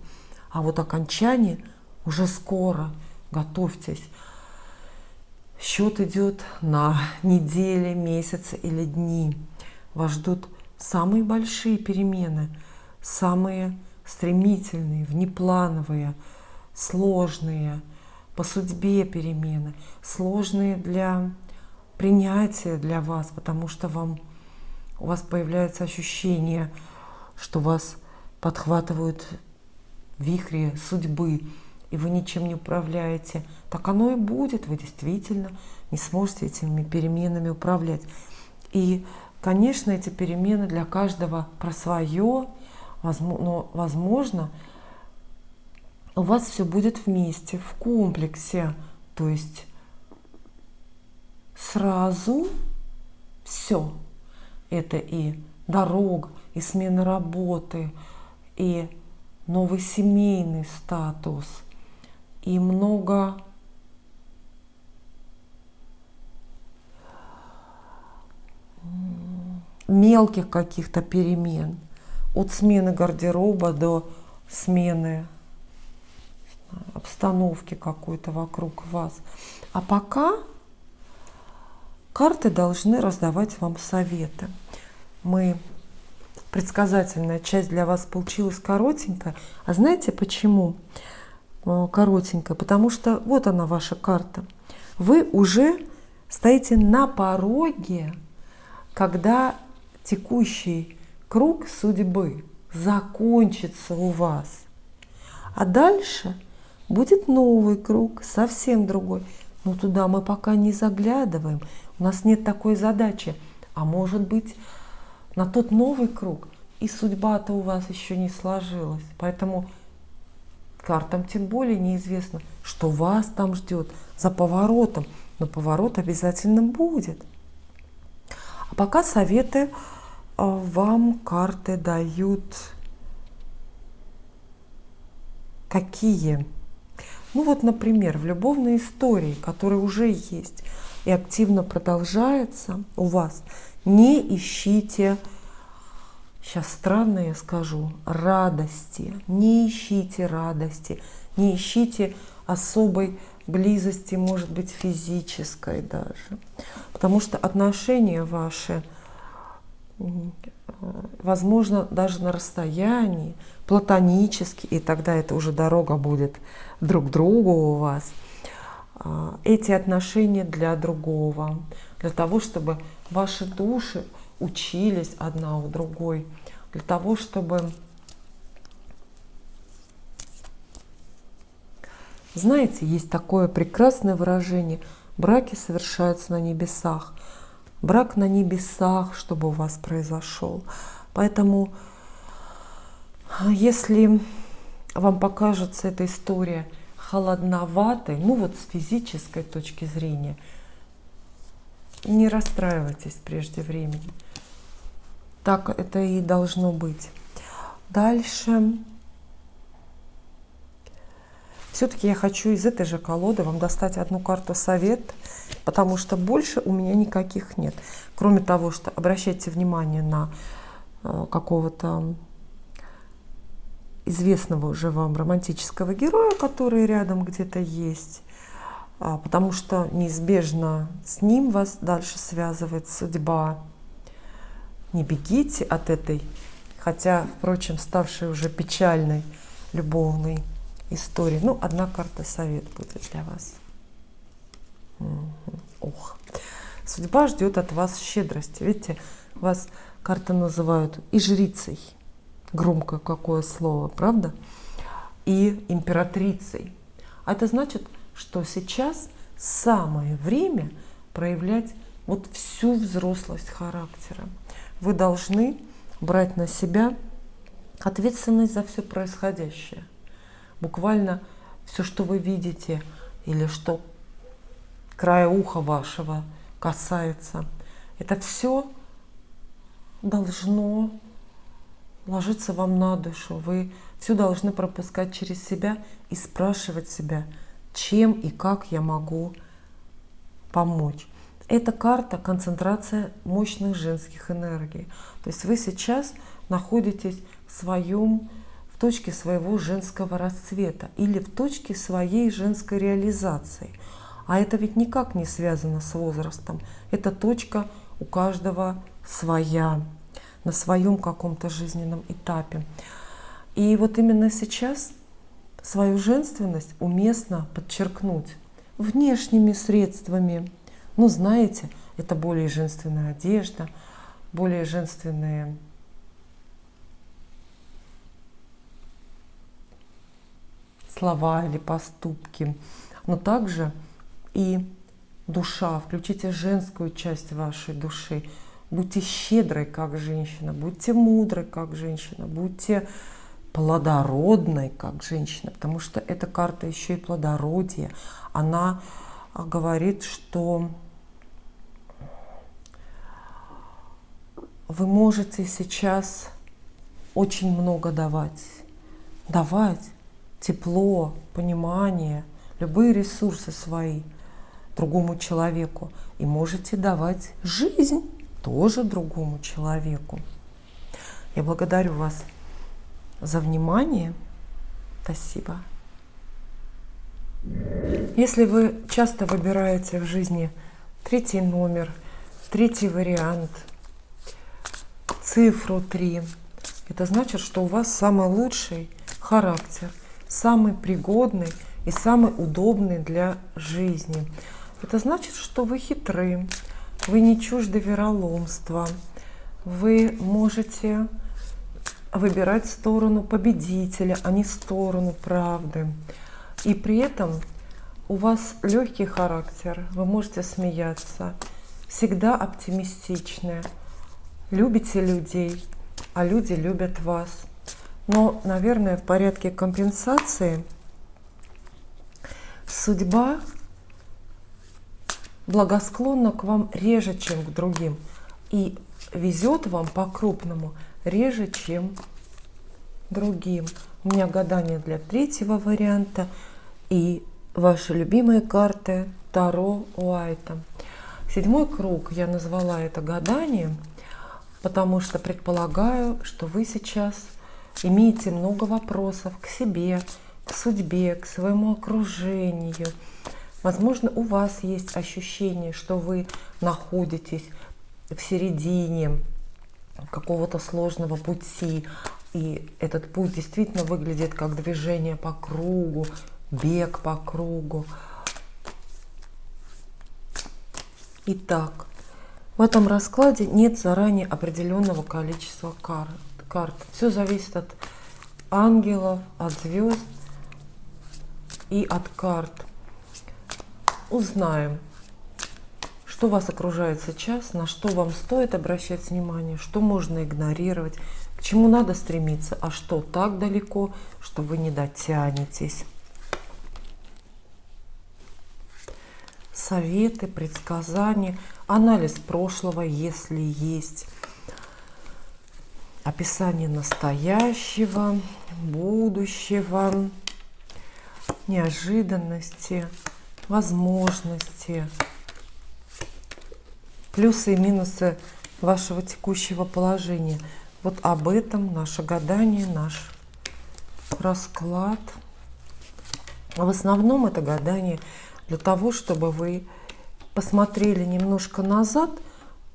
А вот окончание уже скоро. Готовьтесь. Счет идет на недели, месяцы или дни. Вас ждут самые большие перемены, самые стремительные, внеплановые, сложные по судьбе перемены, сложные для принятия для вас, потому что у вас появляется ощущение, что вас подхватывают вихри судьбы, и вы ничем не управляете. Так оно и будет, вы действительно не сможете этими переменами управлять. И, конечно, эти перемены для каждого про свое, но, возможно, у вас все будет вместе, в комплексе. То есть сразу все. Это и дорога, и смена работы, и новый семейный статус, и много мелких каких-то перемен. От смены гардероба до смены обстановки какой-то вокруг вас. А пока карты должны раздавать вам советы. Предсказательная часть для вас получилась коротенькая. А знаете почему коротенькая? Потому что вот она, ваша карта. Вы уже стоите на пороге, когда текущий круг судьбы закончится у вас. А дальше будет новый круг, совсем другой. Но туда мы пока не заглядываем. У нас нет такой задачи. А может быть, на тот новый круг и судьба-то у вас еще не сложилась. Поэтому картам тем более неизвестно, что вас там ждет за поворотом. Но поворот обязательно будет. А пока советы вам карты дают какие? Ну вот, например, в любовной истории, которая уже есть и активно продолжается у вас, не ищите, сейчас странно я скажу, радости. Не ищите радости, не ищите особой близости, может быть, физической даже. Потому что отношения ваши возможно, даже на расстоянии, платонически, и тогда это уже дорога будет друг к другу у вас. Эти отношения для другого, для того, чтобы ваши души учились одна у другой, для того, чтобы, знаете, есть такое прекрасное выражение: браки совершаются на небесах. Брак на небесах, чтобы у вас произошел. Поэтому, если вам покажется эта история холодноватой, ну вот с физической точки зрения, не расстраивайтесь прежде времени. Так это и должно быть. Дальше. Все-таки я хочу из этой же колоды вам достать одну карту совет, потому что больше у меня никаких нет. Кроме того, что обращайте внимание на какого-то известного уже вам романтического героя, который рядом где-то есть, потому что неизбежно с ним вас дальше связывает судьба. Не бегите от этой, хотя, впрочем, ставшей уже печальной любовной истории. Ну, одна карта совет будет для вас. Ох. Судьба ждет от вас щедрости. Видите, вас карты называют и жрицей. Громкое какое слово, правда? И императрицей. А это значит, что сейчас самое время проявлять вот всю взрослость характера. Вы должны брать на себя ответственность за все происходящее. Буквально все, что вы видите, или что края уха вашего касается, это все должно ложиться вам на душу. Вы все должны пропускать через себя и спрашивать себя, чем и как я могу помочь. Эта карта — концентрация мощных женских энергий. То есть вы сейчас находитесь в точке своего женского расцвета или в точке своей женской реализации. А это ведь никак не связано с возрастом. Эта точка у каждого своя, на своем каком-то жизненном этапе. И вот именно сейчас свою женственность уместно подчеркнуть внешними средствами. Ну, знаете, это более женственная одежда, более женственные слова или поступки, но также и душа. Включите женскую часть вашей души. Будьте щедрой, как женщина, будьте мудрой, как женщина, будьте плодородной, как женщина, потому что эта карта еще и плодородие. Она говорит, что вы можете сейчас очень много давать тепло, понимание, любые ресурсы свои другому человеку. И можете давать жизнь тоже другому человеку. Я благодарю вас за внимание. Спасибо. Если вы часто выбираете в жизни третий номер, третий вариант, цифру 3, это значит, что у вас самый лучший характер, самый пригодный и самый удобный для жизни. Это значит, что вы хитры, вы не чужды вероломства, вы можете выбирать сторону победителя, а не сторону правды. И при этом у вас легкий характер, вы можете смеяться, всегда оптимистичны, любите людей, а люди любят вас. Но, наверное, в порядке компенсации судьба благосклонна к вам реже, чем к другим, и везет вам по-крупному реже, чем другим. У меня гадание для третьего варианта и ваши любимые карты Таро Уайта. 7-й круг я назвала это гаданием, потому что предполагаю, что вы сейчас имеете много вопросов к себе, к судьбе, к своему окружению. Возможно, у вас есть ощущение, что вы находитесь в середине какого-то сложного пути, и этот путь действительно выглядит как движение по кругу, бег по кругу. Итак, в этом раскладе нет заранее определенного количества карт. Все зависит от ангелов, от звезд и от карт. Узнаем, что вас окружает сейчас, на что вам стоит обращать внимание, что можно игнорировать, к чему надо стремиться, а что так далеко, что вы не дотянетесь. Советы, предсказания, анализ прошлого, если есть, описание настоящего, будущего, неожиданности, возможности, плюсы и минусы вашего текущего положения. Вот об этом наше гадание, наш расклад. В основном это гадание для того, чтобы вы посмотрели немножко назад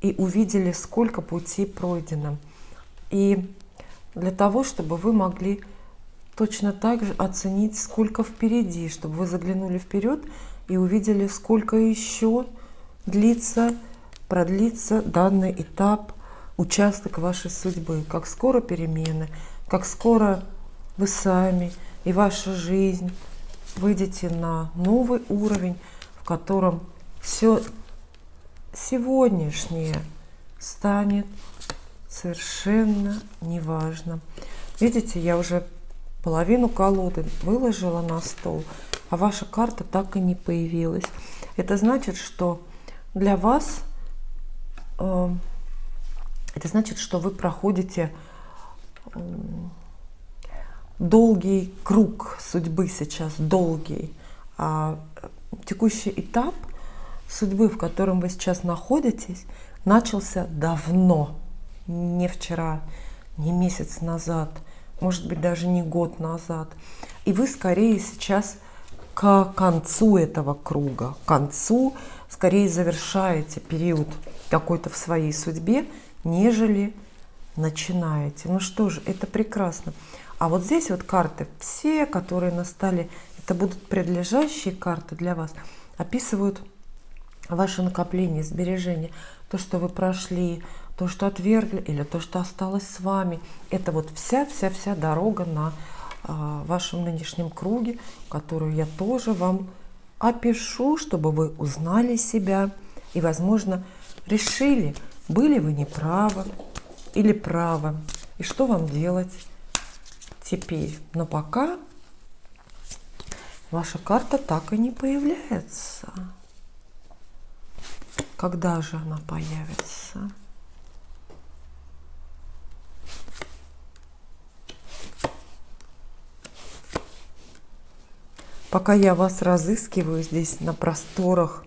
и увидели, сколько путей пройдено. И для того, чтобы вы могли точно так же оценить, сколько впереди, чтобы вы заглянули вперед и увидели, сколько еще продлится данный этап, участок вашей судьбы, как скоро перемены, как скоро вы сами и ваша жизнь выйдете на новый уровень, в котором все сегодняшнее станет совершенно неважно. Видите, я уже половину колоды выложила на стол, а ваша карта так и не появилась. Это значит, что для вас, это значит, что вы проходите долгий круг судьбы сейчас, долгий. А текущий этап судьбы, в котором вы сейчас находитесь, начался давно. Не вчера, не месяц назад, может быть, даже не год назад. И вы скорее сейчас к концу этого круга, к концу, скорее завершаете период какой-то в своей судьбе, нежели начинаете. Ну что же, это прекрасно. А вот здесь вот карты, все, которые на столе, это будут предлежащие карты для вас, описывают ваше накопление, сбережения, то, что вы прошли, то, что отвергли, или то, что осталось с вами. Это вот вся дорога на вашем нынешнем круге, которую я тоже вам опишу, чтобы вы узнали себя и, возможно, решили, были вы неправы или правы, и что вам делать теперь. Но пока ваша карта так и не появляется. Когда же она появится? Пока я вас разыскиваю здесь на просторах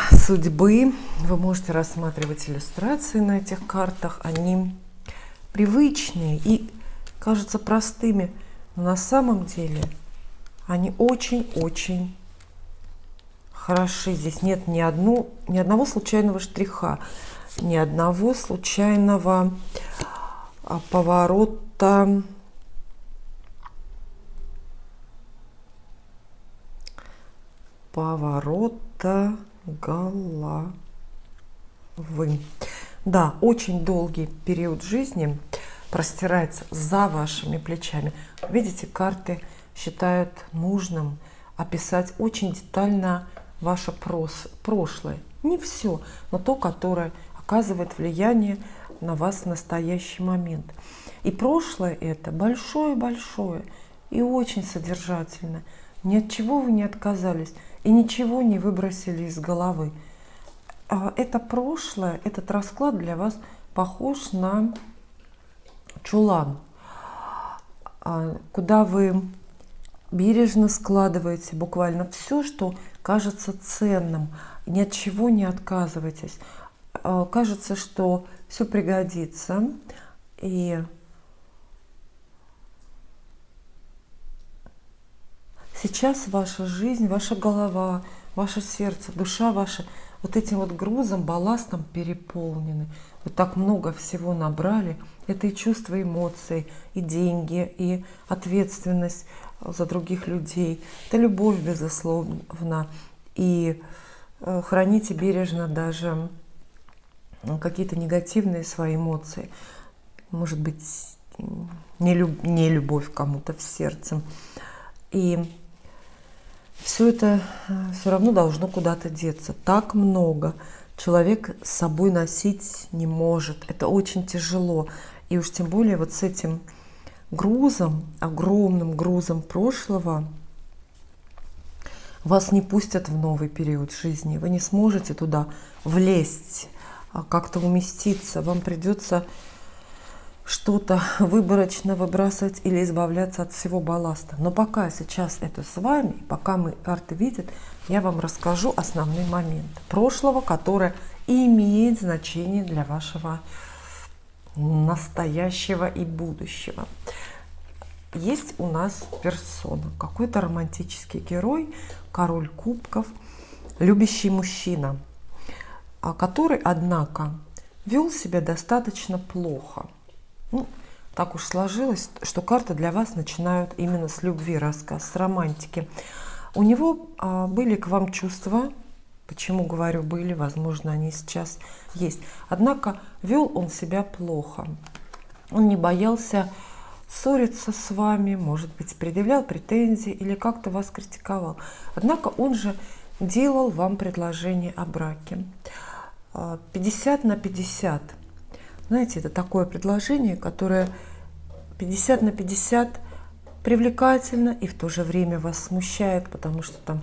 судьбы, вы можете рассматривать иллюстрации на этих картах. Они привычные и кажутся простыми, но на самом деле они очень-очень хороши. Здесь нет ни одного случайного штриха, ни одного случайного поворота головы. Да, очень долгий период жизни простирается за вашими плечами. Видите, карты считают нужным описать очень детально ваше прошлое. Не все, но то, которое оказывает влияние на вас в настоящий момент. И прошлое это большое-большое и очень содержательное. Ни от чего вы не отказались и ничего не выбросили из головы. Это прошлое, этот расклад для вас похож на чулан, куда вы бережно складываете буквально все, что кажется ценным. Ни от чего не отказывайтесь. Кажется, что все пригодится. И сейчас ваша жизнь, ваша голова, ваше сердце, душа ваша вот этим вот грузом, балластом переполнены. Вы так много всего набрали. Это и чувства, эмоции, и деньги, и ответственность за других людей. Это любовь, безусловно. И храните бережно даже какие-то негативные свои эмоции. Может быть, не любовь кому-то в сердце. И все это все равно должно куда-то деться. Так много человек с собой носить не может. Это очень тяжело. И уж тем более вот с этим грузом, огромным грузом прошлого, вас не пустят в новый период жизни. Вы не сможете туда влезть, как-то уместиться. Вам придется что-то выборочно выбрасывать или избавляться от всего балласта. Но пока сейчас это с вами, пока карты видят, я вам расскажу основные моменты прошлого, которое имеет значение для вашего настоящего и будущего. Есть у нас персона, какой-то романтический герой, король кубков, любящий мужчина, который, однако, вел себя достаточно плохо. Ну, так уж сложилось, что карты для вас начинают именно с любви, рассказ, с романтики. У него были к вам чувства. Почему говорю были, возможно, они сейчас есть. Однако вел он себя плохо. Он не боялся ссориться с вами, может быть, предъявлял претензии или как-то вас критиковал. Однако он же делал вам предложение о браке. 50 на 50. Знаете, это такое предложение, которое 50 на 50 привлекательно и в то же время вас смущает, потому что там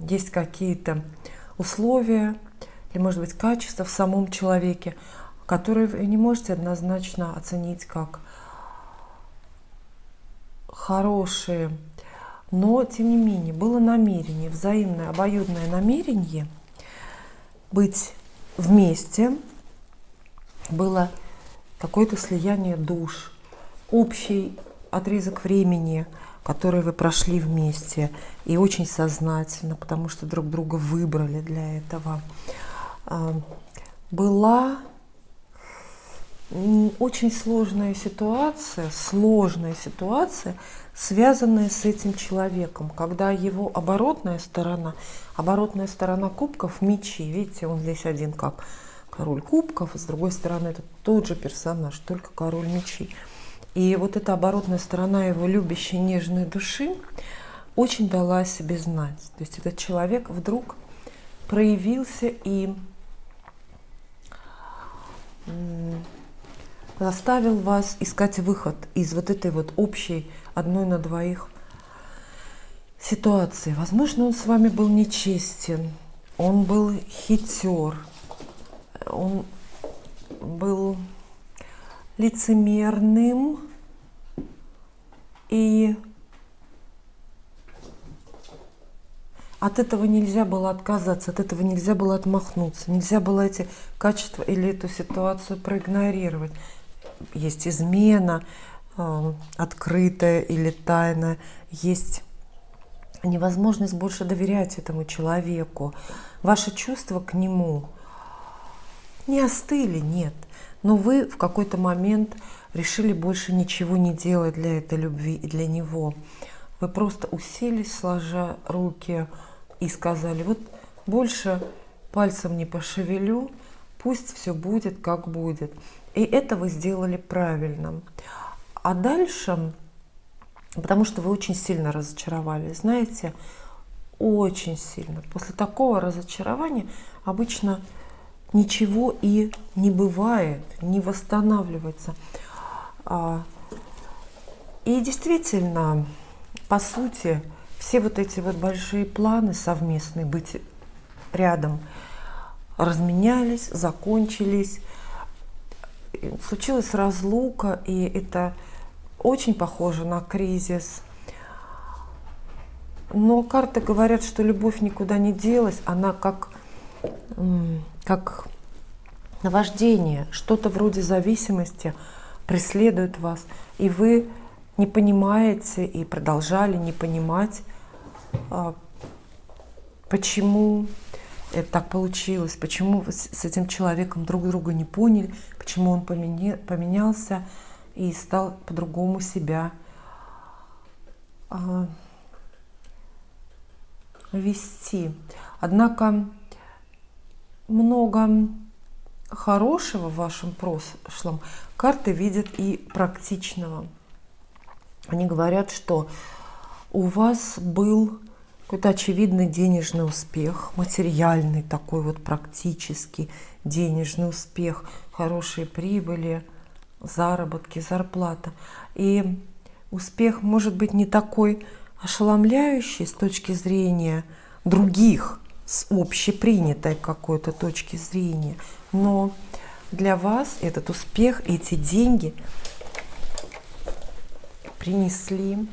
есть какие-то условия или, может быть, качества в самом человеке, которые вы не можете однозначно оценить как хорошие. Но, тем не менее, было намерение, взаимное, обоюдное намерение быть вместе, было какое-то слияние душ, общий отрезок времени, который вы прошли вместе, и очень сознательно, потому что друг друга выбрали для этого. Была очень сложная ситуация, связанная с этим человеком, когда его оборотная сторона кубков, мечи, видите, он здесь один как король кубков, а с другой стороны это тот же персонаж, только король мечей. И вот эта оборотная сторона его любящей, нежной души очень дала о себе знать. То есть этот человек вдруг проявился и заставил вас искать выход из вот этой вот общей одной на двоих ситуации. Возможно, он с вами был нечестен, он был хитер, он был лицемерным, и от этого нельзя было отказаться, от этого нельзя было отмахнуться, нельзя было эти качества или эту ситуацию проигнорировать. Есть измена, открытая или тайная, есть невозможность больше доверять этому человеку. Ваши чувства к нему не остыли, нет. Но вы в какой-то момент решили больше ничего не делать для этой любви и для него. Вы просто уселись, сложа руки, и сказали: вот больше пальцем не пошевелю, пусть все будет, как будет. И это вы сделали правильно. А дальше, потому что вы очень сильно разочаровались, знаете, очень сильно. После такого разочарования обычно ничего и не бывает, не восстанавливается. И действительно, по сути, все вот эти вот большие планы совместные, быть рядом, разменялись, закончились. Случилась разлука, и это очень похоже на кризис. Но карты говорят, что любовь никуда не делась, она как наваждение, что-то вроде зависимости преследует вас, и вы не понимаете и продолжали не понимать, почему это так получилось, почему вы с этим человеком друг друга не поняли, почему он поменялся и стал по-другому себя вести. Однако много хорошего в вашем прошлом карты видят и практичного. Они говорят, что у вас был какой-то очевидный денежный успех, материальный такой вот практически денежный успех, хорошие прибыли, заработки, зарплата. И успех может быть не такой ошеломляющий с точки зрения других, с общепринятой какой-то точки зрения, но для вас этот успех, эти деньги принесли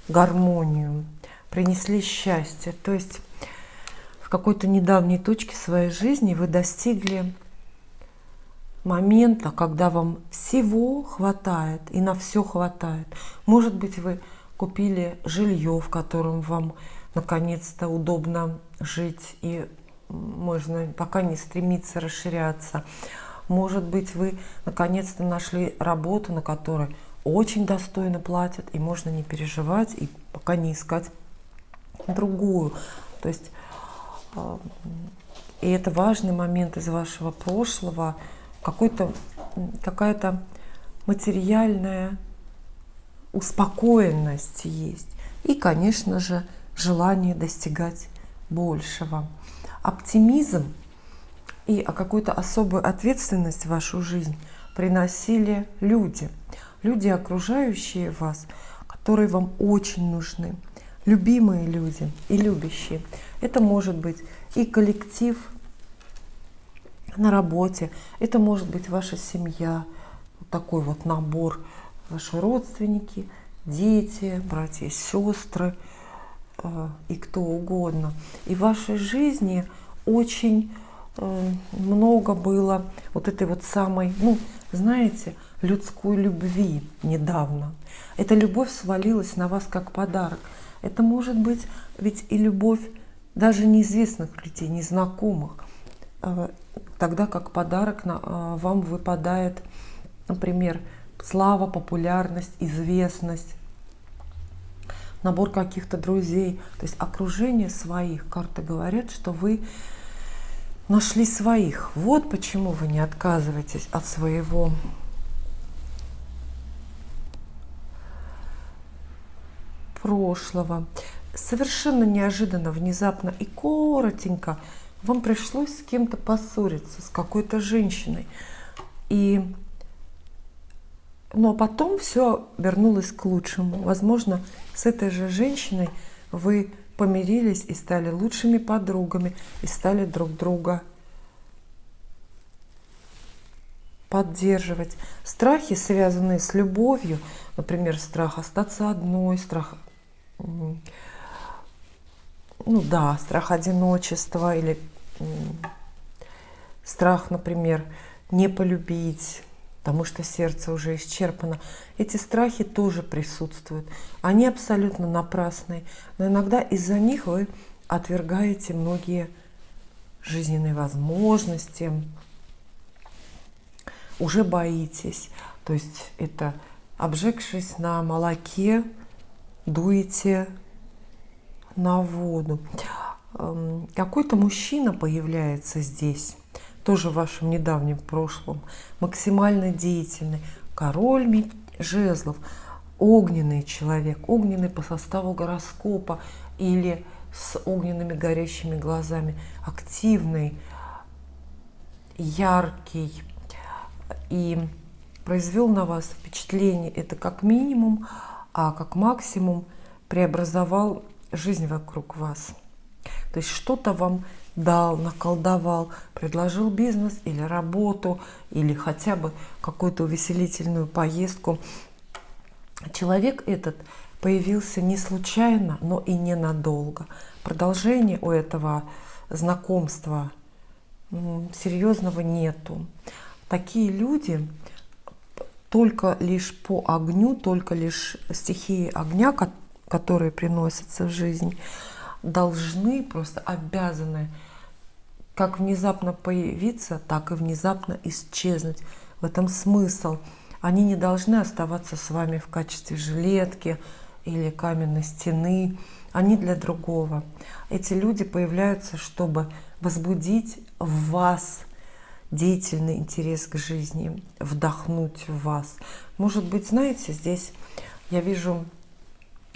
гармонию, принесли счастье. То есть в какой-то недавней точке своей жизни вы достигли момента, когда вам всего хватает и на все хватает. Может быть, вы купили жилье, в котором вам наконец-то удобно жить и можно пока не стремиться расширяться. Может быть, вы наконец-то нашли работу, на которой очень достойно платят, и можно не переживать и пока не искать другую. То есть и это важный момент из вашего прошлого, какая-то материальная успокоенность есть. И, конечно же, желание достигать большего. Оптимизм и какую-то особую ответственность в вашу жизнь приносили люди. Люди, окружающие вас, которые вам очень нужны. Любимые люди и любящие. Это может быть и коллектив на работе, это может быть ваша семья, вот такой вот набор, ваши родственники, дети, братья и сестры и кто угодно. И в вашей жизни очень много было вот этой вот самой, знаете, людской любви недавно. Эта любовь свалилась на вас как подарок. Это может быть ведь и любовь даже неизвестных людей, незнакомых. Тогда как подарок вам выпадает, например, слава, популярность, известность, набор каких-то друзей. То есть окружение своих. Карты говорят, что вы нашли своих. Вот почему вы не отказываетесь от своего прошлого. Совершенно неожиданно, внезапно и коротенько вам пришлось с кем-то поссориться, с какой-то женщиной. Но потом все вернулось к лучшему. Возможно, с этой же женщиной вы помирились и стали лучшими подругами, и стали друг друга поддерживать. Страхи, связанные с любовью, например, страх остаться одной, страх страх одиночества или страх, например, не полюбить, потому что сердце уже исчерпано. Эти страхи тоже присутствуют. Они абсолютно напрасные, но иногда из-за них вы отвергаете многие жизненные возможности, уже боитесь. То есть это обжегшись на молоке, дуете на воду. Какой-то мужчина появляется здесь, тоже в вашем недавнем прошлом, максимально деятельный, король жезлов, огненный человек, огненный по составу гороскопа или с огненными горящими глазами, активный, яркий, и произвел на вас впечатление, это как минимум, а как максимум преобразовал жизнь вокруг вас. То есть что-то вам дал, наколдовал, предложил бизнес или работу, или хотя бы какую-то увеселительную поездку. Человек этот появился не случайно, но и ненадолго. Продолжения у этого знакомства серьезного нету. Такие люди только лишь по огню, только лишь стихии огня, которые приносятся в жизнь, должны, просто обязаны как внезапно появиться, так и внезапно исчезнуть. В этом смысл. Они не должны оставаться с вами в качестве жилетки или каменной стены. Они для другого. Эти люди появляются, чтобы возбудить в вас деятельный интерес к жизни, вдохнуть в вас. Может быть, знаете, здесь я вижу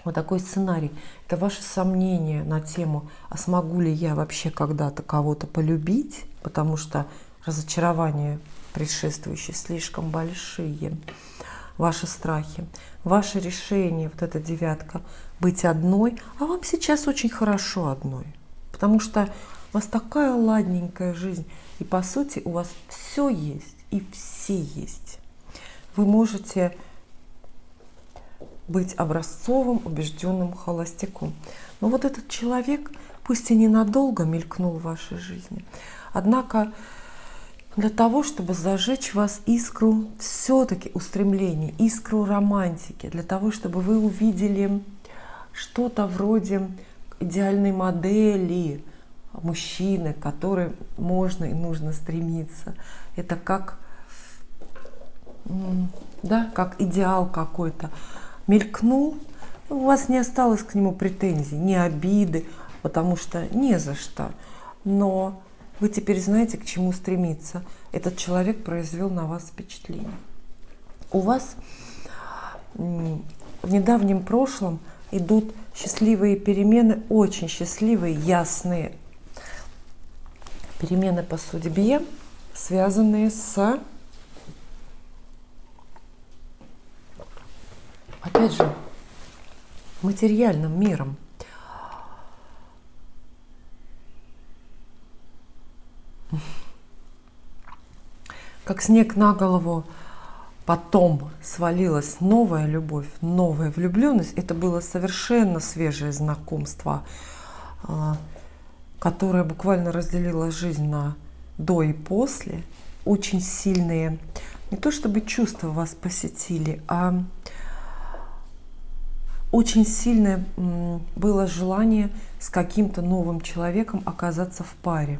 вот такой сценарий. Это ваши сомнения на тему, а смогу ли я вообще когда-то кого-то полюбить, потому что разочарования предшествующие слишком большие. Ваши страхи, ваше решение, вот эта девятка, быть одной, а вам сейчас очень хорошо одной, потому что у вас такая ладненькая жизнь, и по сути у вас все есть, и все есть. Вы можете быть образцовым, убежденным холостяком. Но вот этот человек, пусть и ненадолго мелькнул в вашей жизни, однако для того, чтобы зажечь в вас искру все-таки устремлений, искру романтики, для того, чтобы вы увидели что-то вроде идеальной модели мужчины, к которой можно и нужно стремиться. Это как, да, как идеал какой-то. Мелькнул, у вас не осталось к нему претензий, ни обиды, потому что не за что. Но вы теперь знаете, к чему стремиться. Этот человек произвел на вас впечатление. У вас в недавнем прошлом идут счастливые перемены, очень счастливые, ясные перемены по судьбе, связанные с, опять же, материальным миром. Как снег на голову потом свалилась новая любовь, новая влюбленность. Это было совершенно свежее знакомство, которое буквально разделило жизнь на до и после. Очень сильные, не то чтобы чувства вас посетили, а очень сильное было желание с каким-то новым человеком оказаться в паре.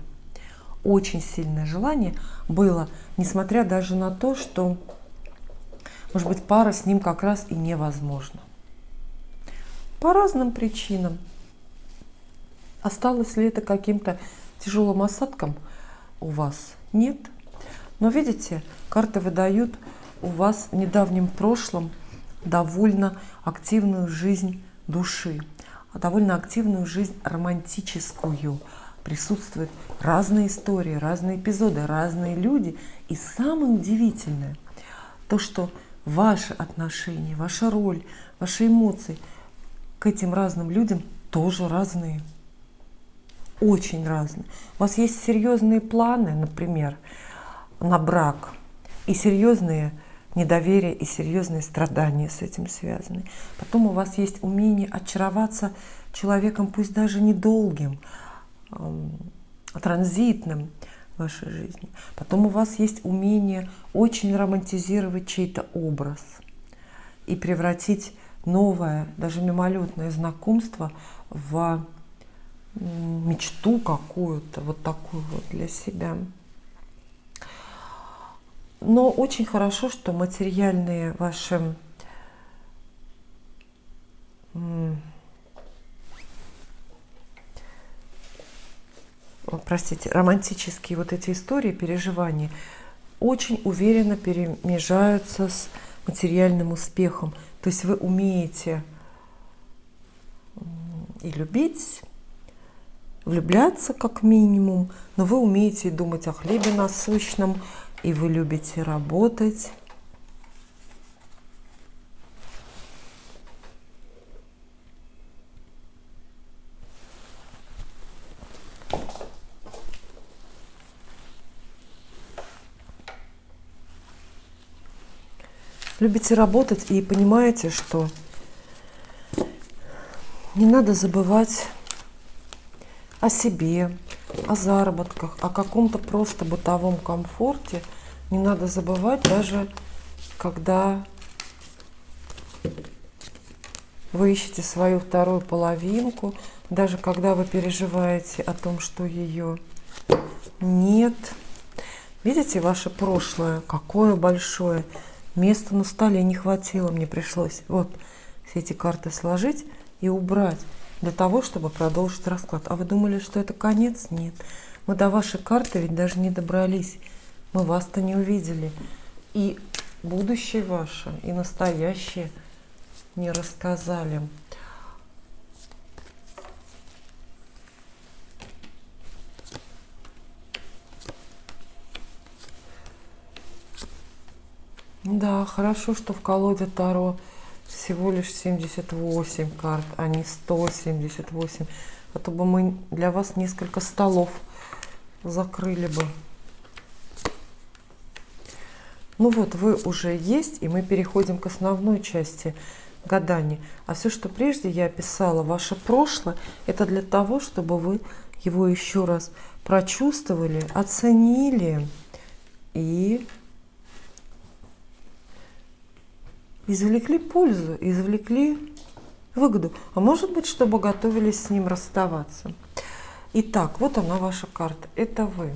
Очень сильное желание было, несмотря даже на то, что, может быть, пара с ним как раз и невозможна. По разным причинам. Осталось ли это каким-то тяжелым осадком у вас? Нет. Но видите, карты выдают у вас в недавнем прошлом довольно активную жизнь души, довольно активную жизнь романтическую. Присутствуют разные истории, разные эпизоды, разные люди. И самое удивительное, то, что ваши отношения, ваша роль, ваши эмоции к этим разным людям тоже разные. Очень разные. У вас есть серьезные планы, например, на брак, и серьезные недоверие, и серьезные страдания с этим связаны. Потом у вас есть умение очароваться человеком, пусть даже недолгим, транзитным в вашей жизни. Потом у вас есть умение очень романтизировать чей-то образ и превратить новое, даже мимолетное знакомство в мечту какую-то, вот такую вот для себя. Но очень хорошо, что материальные ваши романтические вот эти истории, переживания очень уверенно перемежаются с материальным успехом. То есть вы умеете и любить, влюбляться как минимум, но вы умеете и думать о хлебе насущном, и вы любите работать. Любите работать и понимаете, что не надо забывать о себе, о заработках, о каком-то просто бытовом комфорте. Не надо забывать даже, когда вы ищете свою вторую половинку, даже когда вы переживаете о том, что ее нет. Видите, ваше прошлое, какое большое. Места на столе не хватило, мне пришлось вот все эти карты сложить и убрать для того, чтобы продолжить расклад. А вы думали, что это конец? Нет. Мы до вашей карты ведь даже не добрались. Мы вас-то не увидели. И будущее ваше, и настоящее не рассказали. Да, хорошо, что в колоде Таро всего лишь 78 карт, а не 178. А то бы мы для вас несколько столов закрыли бы. Ну вот, вы уже есть, и мы переходим к основной части гадания. А все, что прежде я описала, ваше прошлое, это для того, чтобы вы его еще раз прочувствовали, оценили и извлекли пользу, извлекли выгоду. А может быть, чтобы готовились с ним расставаться. Итак, вот она ваша карта. Это вы.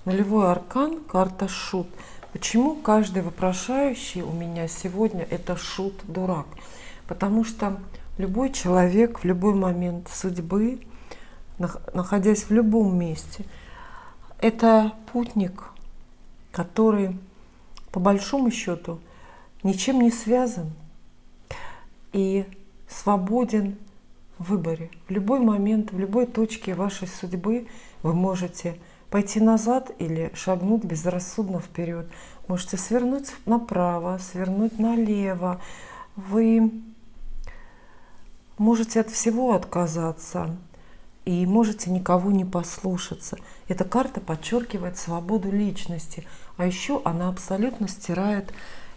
Нулевой аркан, карта шут. Почему каждый вопрошающий у меня сегодня это шут-дурак? Потому что любой человек в любой момент судьбы, находясь в любом месте, это путник, который по большому счету ничем не связан и свободен в выборе. В любой момент, в любой точке вашей судьбы вы можете пойти назад или шагнуть безрассудно вперед. Можете свернуть направо, свернуть налево. Вы можете от всего отказаться и можете никого не послушаться. Эта карта подчеркивает свободу личности, а еще она абсолютно стирает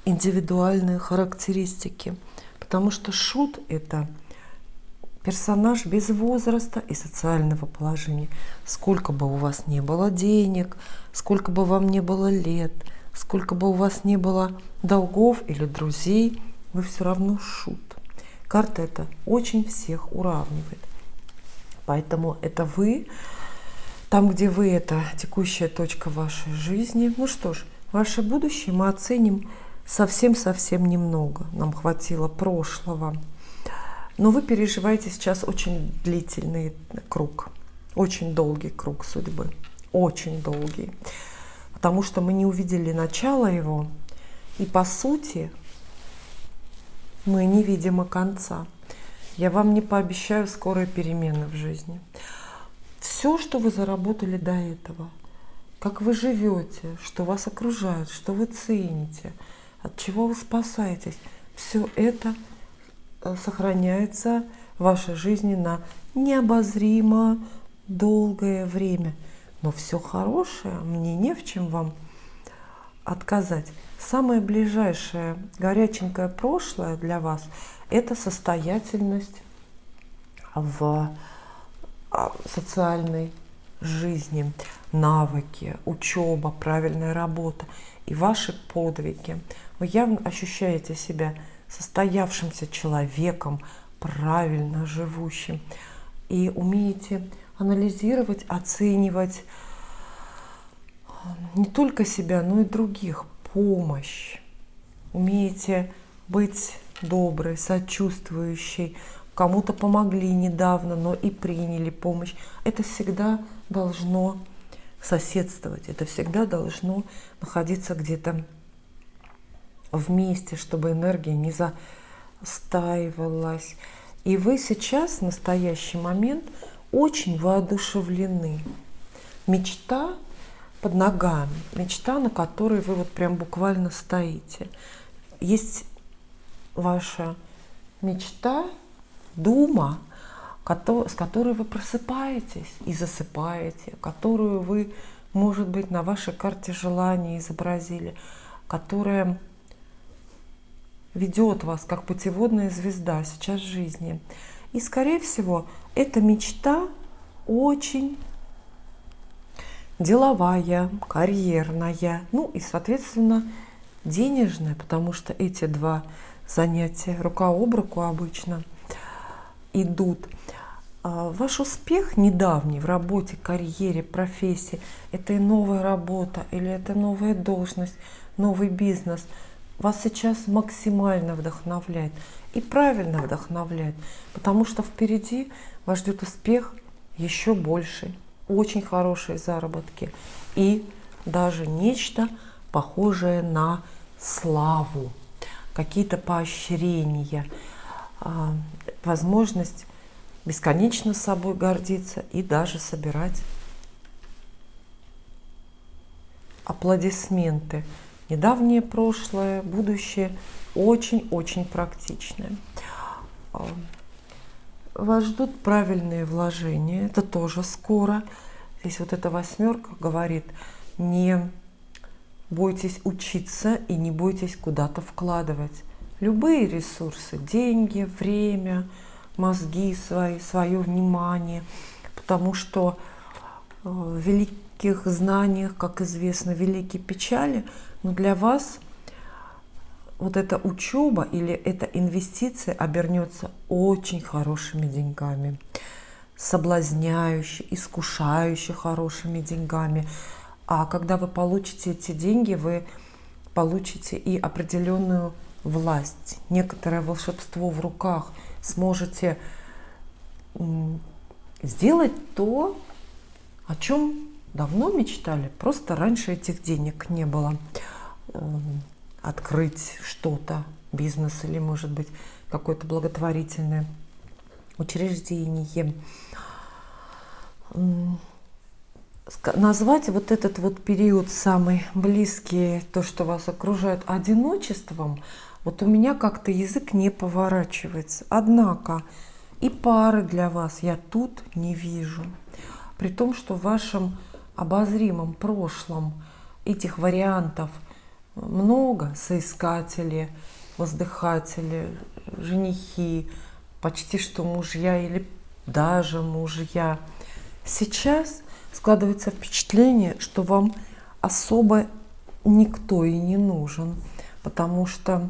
индивидуальные характеристики, потому что шут — это персонаж без возраста и социального положения. Сколько бы у вас не было денег, сколько бы вам не было лет, сколько бы у вас не было долгов или друзей, вы все равно шут. Карта эта очень всех уравнивает. Поэтому это вы, там, где вы, это текущая точка вашей жизни. Ну что ж, ваше будущее мы оценим совсем-совсем немного. Нам хватило прошлого. Но вы переживаете сейчас очень длительный круг, очень долгий круг судьбы, очень долгий. Потому что мы не увидели начала его, и по сути мы не видим и конца. Я вам не пообещаю скорой перемены в жизни. Все, что вы заработали до этого, как вы живете, что вас окружает, что вы цените, от чего вы спасаетесь, все это сохраняется в вашей жизни на необозримо долгое время. Но все хорошее, мне не в чем вам отказать. Самое ближайшее горяченькое прошлое для вас — это состоятельность в социальной жизни, навыки, учеба, правильная работа и ваши подвиги. Вы явно ощущаете себя состоявшимся человеком, правильно живущим, и умеете анализировать, оценивать не только себя, но и других, помощь. Умеете быть доброй, сочувствующей, кому-то помогли недавно, но и приняли помощь. Это всегда должно соседствовать, это всегда должно находиться где-то вместе, чтобы энергия не застаивалась. И вы сейчас, в настоящий момент, очень воодушевлены. Мечта под ногами, мечта, на которой вы вот прям буквально стоите. Есть ваша мечта, дума, с которой вы просыпаетесь и засыпаете, которую вы, может быть, на вашей карте желаний изобразили, которая ведет вас как путеводная звезда сейчас в жизни. И, скорее всего, эта мечта очень деловая, карьерная, ну и, соответственно, денежная, потому что эти два занятия рука об руку обычно идут. Ваш успех недавний в работе, карьере, профессии, это и новая работа, или это новая должность, новый бизнес, вас сейчас максимально вдохновляет. И правильно вдохновляет, потому что впереди вас ждет успех еще больше, очень хорошие заработки и даже нечто похожее на славу, какие-то поощрения, возможность бесконечно собой гордиться и даже собирать аплодисменты. Недавнее прошлое, будущее очень-очень практичное. Вас ждут правильные вложения, это тоже скоро. Здесь вот эта восьмерка говорит, не бойтесь учиться и не бойтесь куда-то вкладывать. Любые ресурсы, деньги, время, мозги свои, свое внимание, потому что в великих знаниях, как известно, великие печали, но для вас вот эта учеба или эта инвестиция обернется очень хорошими деньгами, соблазняюще, искушающе хорошими деньгами. А когда вы получите эти деньги, вы получите и определенную власть, некоторое волшебство в руках, сможете сделать то, о чем давно мечтали, просто раньше этих денег не было. Открыть что-то, бизнес или, может быть, какое-то благотворительное учреждение. Назвать вот этот вот период самый близкий, то, что вас окружает, одиночеством, вот у меня как-то язык не поворачивается. Однако и пары для вас я тут не вижу. При том, что в вашем обозримом прошлом этих вариантов много: соискатели, воздыхатели, женихи, почти что мужья или даже мужья. Сейчас складывается впечатление, что вам особо никто и не нужен, потому что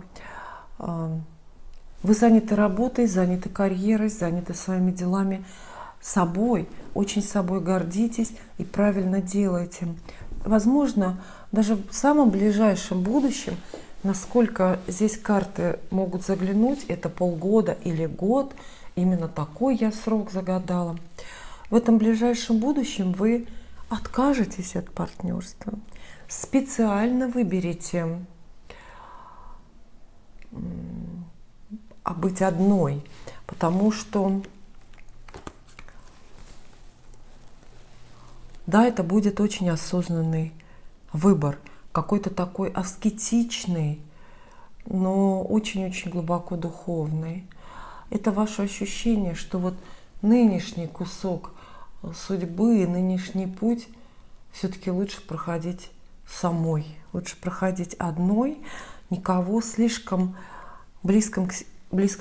вы заняты работой, заняты карьерой, заняты своими делами, собой, очень собой гордитесь и правильно делаете. Возможно, даже в самом ближайшем будущем, насколько здесь карты могут заглянуть, это полгода или год, именно такой я срок загадала. В этом ближайшем будущем вы откажетесь от партнерства, специально выберете быть одной, потому что да, это будет очень осознанный выбор, какой-то такой аскетичный, но очень-очень глубоко духовный. Это ваше ощущение, что вот нынешний кусок судьбы, нынешний путь все-таки лучше проходить самой, лучше проходить одной, никого слишком близко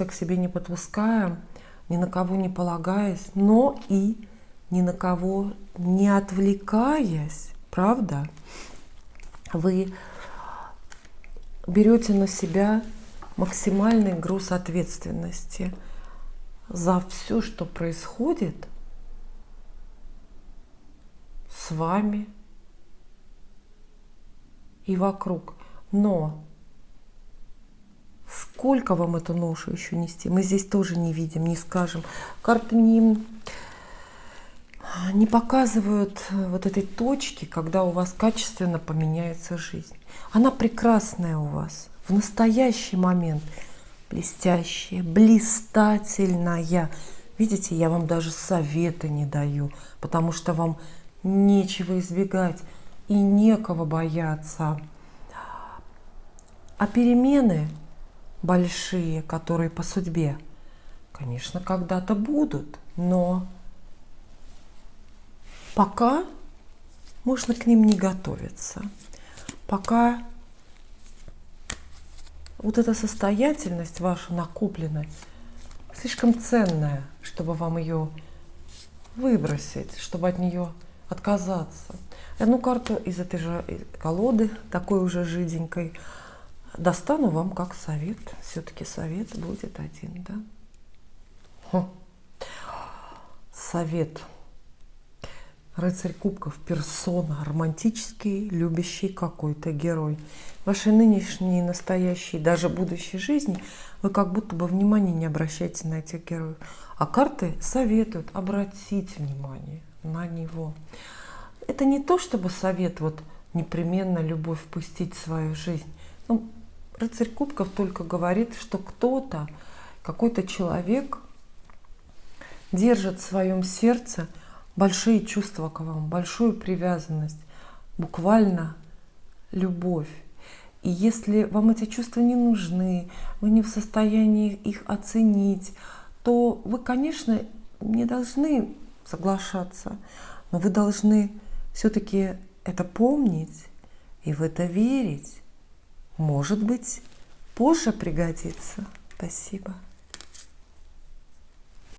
к себе не подпуская, ни на кого не полагаясь, но и ни на кого не отвлекаясь, правда? Вы берете на себя максимальный груз ответственности за все, что происходит с вами и вокруг. Но сколько вам эту ношу еще нести? Мы здесь тоже не видим, не скажем. Карты не показывают вот этой точки, когда у вас качественно поменяется жизнь. Она прекрасная у вас в настоящий момент, блестящая, блистательная. Видите, я вам даже совета не даю, потому что вам нечего избегать и некого бояться. А перемены большие, которые по судьбе, конечно, когда-то будут, но пока можно к ним не готовиться. Пока вот эта состоятельность ваша накопленная слишком ценная, чтобы вам ее выбросить, чтобы от нее отказаться. Одну карту из этой же колоды, такой уже жиденькой, достану вам как совет. Все-таки совет будет один, да? совет. Рыцарь кубков, персона, романтический, любящий какой-то герой. В вашей нынешней, настоящей, даже будущей жизни вы как будто бы внимания не обращаете на этих героев. А карты советуют обратить внимание на него. Это не то, чтобы совет вот непременно любовь впустить в свою жизнь. Ну, рыцарь кубков только говорит, что кто-то, какой-то человек держит в своем сердце большие чувства к вам, большую привязанность, буквально любовь. И если вам эти чувства не нужны, вы не в состоянии их оценить, то вы, конечно, не должны соглашаться, но вы должны все-таки это помнить и в это верить. Может быть, позже пригодится. Спасибо.